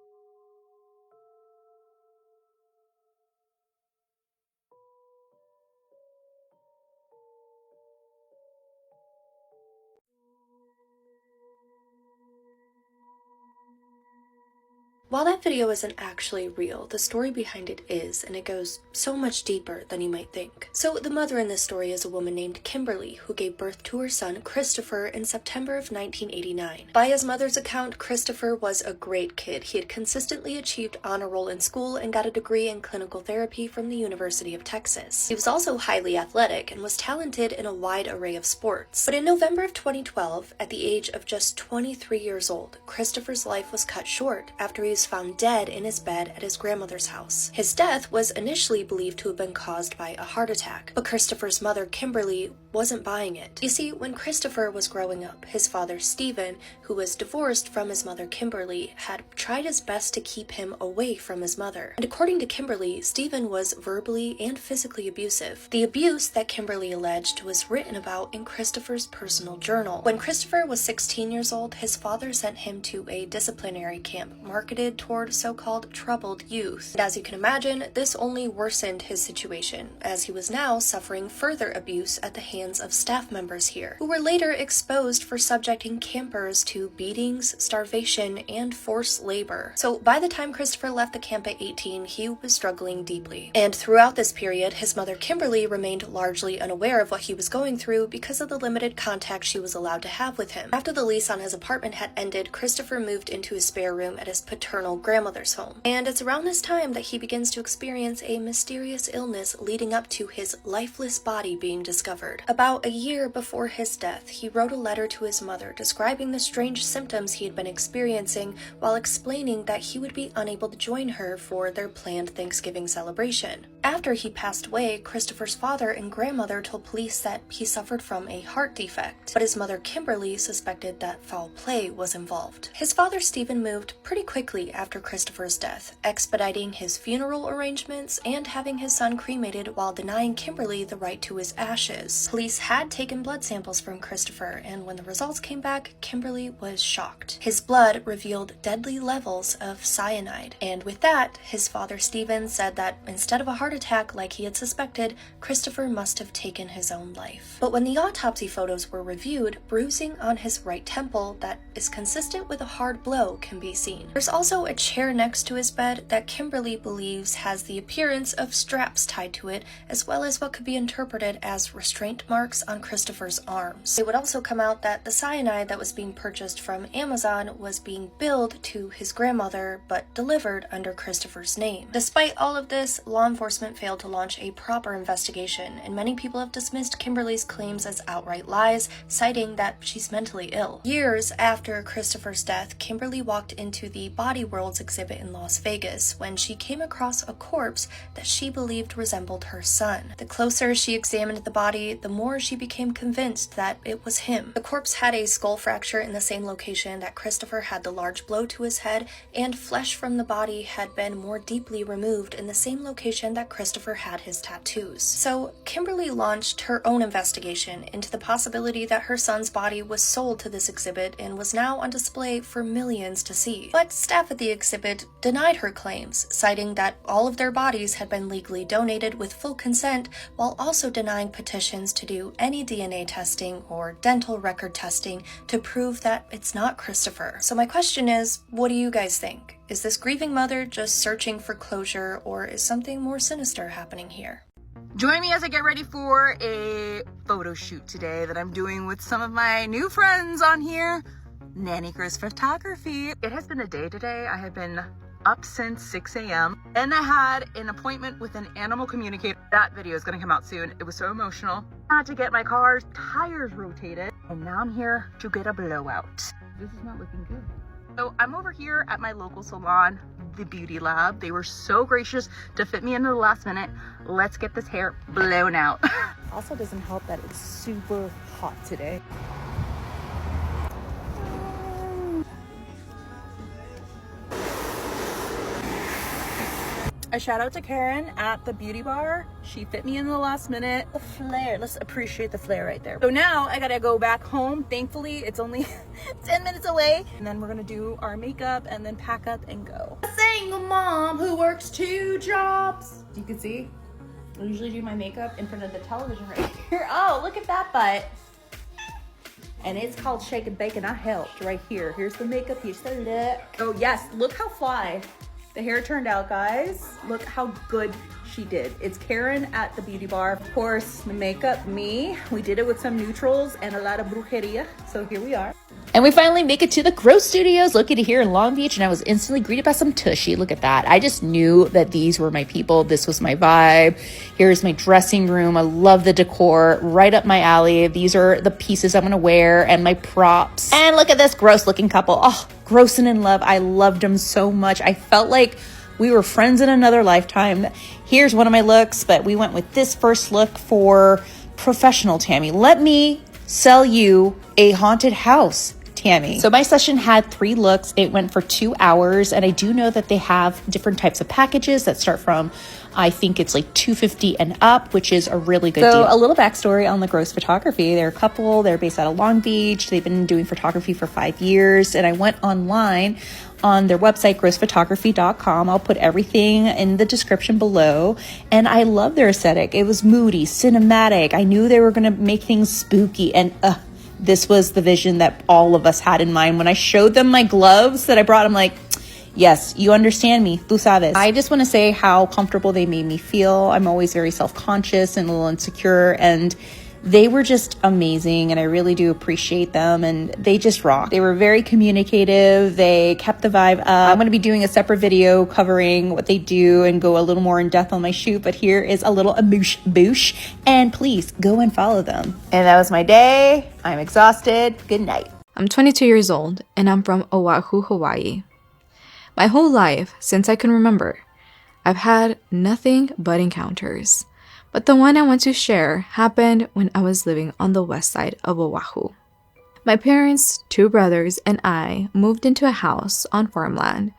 While that video isn't actually real, the story behind it is, and it goes so much deeper than you might think. So the mother in this story is a woman named Kimberly, who gave birth to her son Christopher in September of 1989. By his mother's account, Christopher was a great kid. He had consistently achieved honor roll in school and got a degree in clinical therapy from the University of Texas. He was also highly athletic and was talented in a wide array of sports. But in November of 2012, at the age of just 23 years old, Christopher's life was cut short after he was found dead in his bed at his grandmother's house. His death was initially believed to have been caused by a heart attack, but Christopher's mother, Kimberly, wasn't buying it. You see, when Christopher was growing up, his father, Stephen, who was divorced from his mother, Kimberly, had tried his best to keep him away from his mother. And according to Kimberly, Stephen was verbally and physically abusive. The abuse that Kimberly alleged was written about in Christopher's personal journal. When Christopher was 16 years old, his father sent him to a disciplinary camp marketed toward so-called troubled youth. And as you can imagine, this only worsened his situation, as he was now suffering further abuse at the hands of staff members here, who were later exposed for subjecting campers to beatings, starvation, and forced labor. So by the time Christopher left the camp at 18, he was struggling deeply. And throughout this period, his mother Kimberly remained largely unaware of what he was going through because of the limited contact she was allowed to have with him. After the lease on his apartment had ended, Christopher moved into his spare room at his paternal grandmother's home. And it's around this time that he begins to experience a mysterious illness leading up to his lifeless body being discovered. About a year before his death, he wrote a letter to his mother describing the strange symptoms he had been experiencing while explaining that he would be unable to join her for their planned Thanksgiving celebration. After he passed away, Christopher's father and grandmother told police that he suffered from a heart defect, but his mother Kimberly suspected that foul play was involved. His father Stephen moved pretty quickly after Christopher's death, expediting his funeral arrangements and having his son cremated while denying Kimberly the right to his ashes. Police had taken blood samples from Christopher, and when the results came back, Kimberly was shocked. His blood revealed deadly levels of cyanide, and with that, his father Stephen said that instead of a heart attack like he had suspected, Christopher must have taken his own life. But when the autopsy photos were reviewed, bruising on his right temple that is consistent with a hard blow can be seen. There's also a chair next to his bed that Kimberly believes has the appearance of straps tied to it, as well as what could be interpreted as restraint marks on Christopher's arms. It would also come out that the cyanide that was being purchased from Amazon was being billed to his grandmother, but delivered under Christopher's name. Despite all of this, law enforcement failed to launch a proper investigation, and many people have dismissed Kimberly's claims as outright lies, citing that she's mentally ill. Years after Christopher's death, Kimberly walked into the Body Worlds exhibit in Las Vegas when she came across a corpse that she believed resembled her son. The closer she examined the body, the more she became convinced that it was him. The corpse had a skull fracture in the same location that Christopher had the large blow to his head, and flesh from the body had been more deeply removed in the same location that Christopher had his tattoos. So Kimberly launched her own investigation into the possibility that her son's body was sold to this exhibit and was now on display for millions to see. But staff at the exhibit denied her claims, citing that all of their bodies had been legally donated with full consent, while also denying petitions to do any DNA testing or dental record testing to prove that it's not Christopher. So my question is, what do you guys think? Is this grieving mother just searching for closure, or is something more sinister happening here? Join me as I get ready for a photo shoot today that I'm doing with some of my new friends on here, Nanny Chris Photography. It has been a day today. I have been up since 6 a.m. and I had an appointment with an animal communicator. That video is going to come out soon. It was so emotional. I had to get my car's tires rotated, and now I'm here to get a blowout. This is not looking good. So I'm over here at my local salon, The Beauty Lab. They were so gracious to fit me into the last minute. Let's get this hair blown out. Also doesn't help that it's super hot today. A shout out to Karen at the beauty bar. She fit me in the last minute. The flare, let's appreciate the flare right there. So now I gotta go back home. Thankfully, it's only 10 minutes away. And then we're gonna do our makeup and then pack up and go. A single mom who works 2 jobs. You can see, I usually do my makeup in front of the television right here. Oh, look at that butt. And it's called Shake and Bake, and I helped right here. Here's the makeup, here's the look. Oh yes, look how fly the hair turned out, guys. Look how good she did. It's Karen at the beauty bar. Of course, the makeup, me. We did it with some neutrals and a lot of brujeria. So here we are. And we finally make it to the Grow Studios located here in Long Beach, and I was instantly greeted by some tushy. Look at that. I just knew that these were my people. This was my vibe. Here's my dressing room. I love the decor. Right up my alley. These are the pieces I'm going to wear and my props. And look at this gross looking couple. Oh, gross and in love. I loved them so much. I felt like we were friends in another lifetime. Here's one of my looks, but we went with this first look for professional Tammy. Let me sell you a haunted house, Tammy. So my session had 3 looks. It went for 2 hours, and I do know that they have different types of packages that start from, I think it's like $250 and up, which is a really good deal. So a little backstory on the Gross Photography. They're a couple. They're based out of Long Beach. They've been doing photography for 5 years, and I went online on their website, grossphotography.com. I'll put everything in the description below. And I love their aesthetic. It was moody, cinematic. I knew they were going to make things spooky, and this was the vision that all of us had in mind. When I showed them my gloves that I brought, I'm like, yes, you understand me. Tú sabes. I just want to say how comfortable they made me feel. I'm always very self-conscious and a little insecure, and They were just amazing, and I really do appreciate them, and they just rock. They were very communicative. They kept the vibe up. I'm going to be doing a separate video covering what they do and go a little more in depth on my shoot, but here is a little boosh, and please go and follow them. And that was my day. I'm exhausted. Good night. I'm 22 years old, and I'm from Oahu, Hawaii. My whole life, since I can remember, I've had nothing but encounters. But the one I want to share happened when I was living on the west side of Oahu. My parents, 2 brothers, and I moved into a house on farmland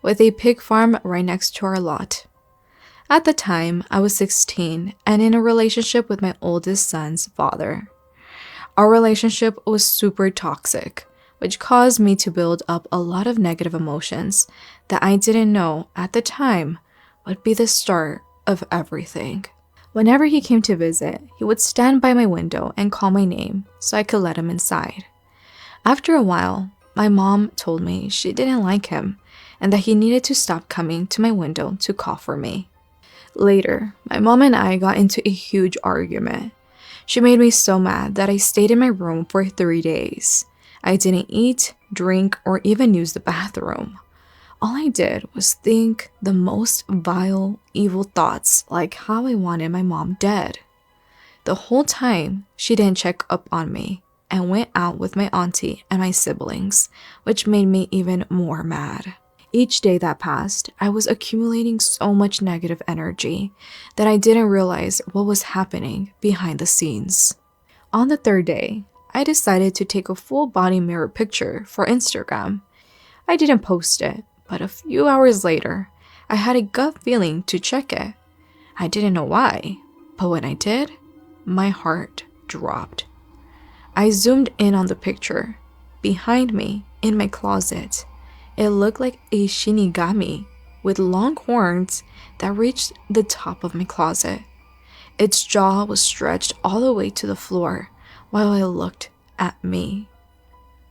with a pig farm right next to our lot. At the time, I was 16 and in a relationship with my oldest son's father. Our relationship was super toxic, which caused me to build up a lot of negative emotions that I didn't know at the time would be the start of everything. Whenever he came to visit, he would stand by my window and call my name so I could let him inside. After a while, my mom told me she didn't like him and that he needed to stop coming to my window to call for me. Later, my mom and I got into a huge argument. She made me so mad that I stayed in my room for 3 days. I didn't eat, drink, or even use the bathroom. All I did was think the most vile, evil thoughts, like how I wanted my mom dead. The whole time, she didn't check up on me and went out with my auntie and my siblings, which made me even more mad. Each day that passed, I was accumulating so much negative energy that I didn't realize what was happening behind the scenes. On the 3rd day, I decided to take a full body mirror picture for Instagram. I didn't post it, but a few hours later, I had a gut feeling to check it. I didn't know why, but when I did, my heart dropped. I zoomed in on the picture. Behind me, in my closet, it looked like a shinigami with long horns that reached the top of my closet. Its jaw was stretched all the way to the floor while it looked at me.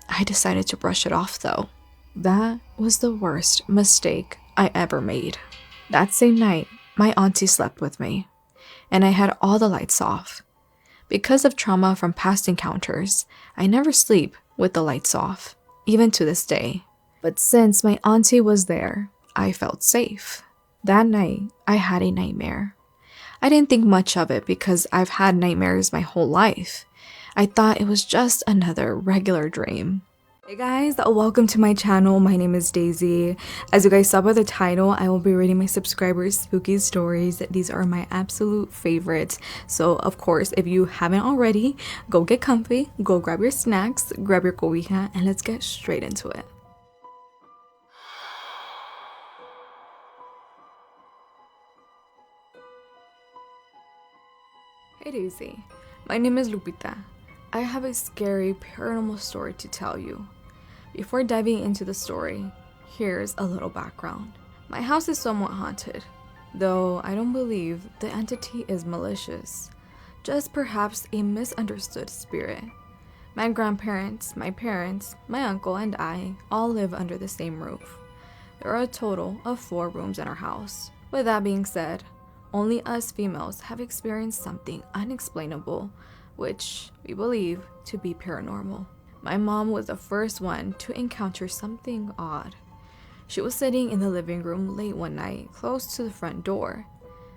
I decided to brush it off though. That was the worst mistake I ever made. That same night, my auntie slept with me, and I had all the lights off. Because of trauma from past encounters, I never sleep with the lights off, even to this day. But since my auntie was there, I felt safe. That night, I had a nightmare. I didn't think much of it because I've had nightmares my whole life. I thought it was just another regular dream. Hey guys, welcome to my channel. My name is Daisy. As you guys saw by the title, I will be reading my subscribers' spooky stories. These are my absolute favorites. So of course, if you haven't already, go get comfy, go grab your snacks, grab your cobija, and let's get straight into it. Hey Daisy, my name is Lupita. I have a scary paranormal story to tell you. Before diving into the story, here's a little background. My house is somewhat haunted, though I don't believe the entity is malicious, just perhaps a misunderstood spirit. My grandparents, my parents, my uncle, and I all live under the same roof. There are a total of 4 rooms in our house. With that being said, only us females have experienced something unexplainable, which we believe to be paranormal. My mom was the first one to encounter something odd. She was sitting in the living room late one night, close to the front door.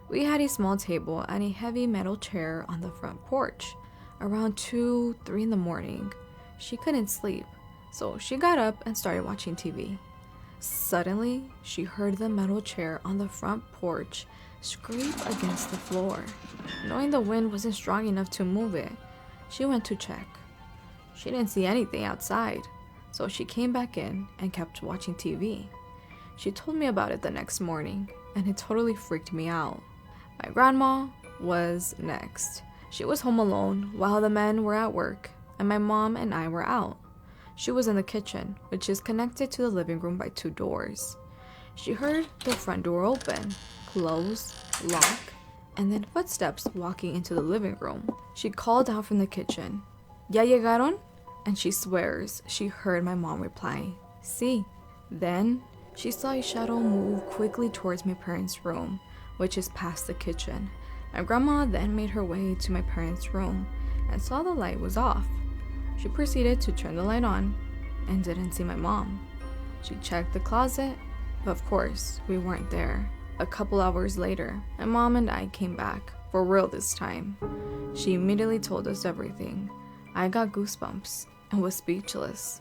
We had a small table and a heavy metal chair on the front porch. Around 2-3 in the morning, she couldn't sleep, so she got up and started watching TV. Suddenly, she heard the metal chair on the front porch scrape against the floor. Knowing the wind wasn't strong enough to move it, she went to check. She didn't see anything outside, so she came back in and kept watching TV. She told me about it the next morning, and it totally freaked me out. My grandma was next. She was home alone while the men were at work, and my mom and I were out. She was in the kitchen, which is connected to the living room by 2 doors. She heard the front door open, close, lock, and then footsteps walking into the living room. She called out from the kitchen, "Ya llegaron?" And she swears she heard my mom reply, "Sí." Then she saw a shadow move quickly towards my parents' room, which is past the kitchen. My grandma then made her way to my parents' room and saw the light was off. She proceeded to turn the light on and didn't see my mom. She checked the closet, but of course, we weren't there. A couple hours later, my mom and I came back, for real this time. She immediately told us everything. I got goosebumps and was speechless.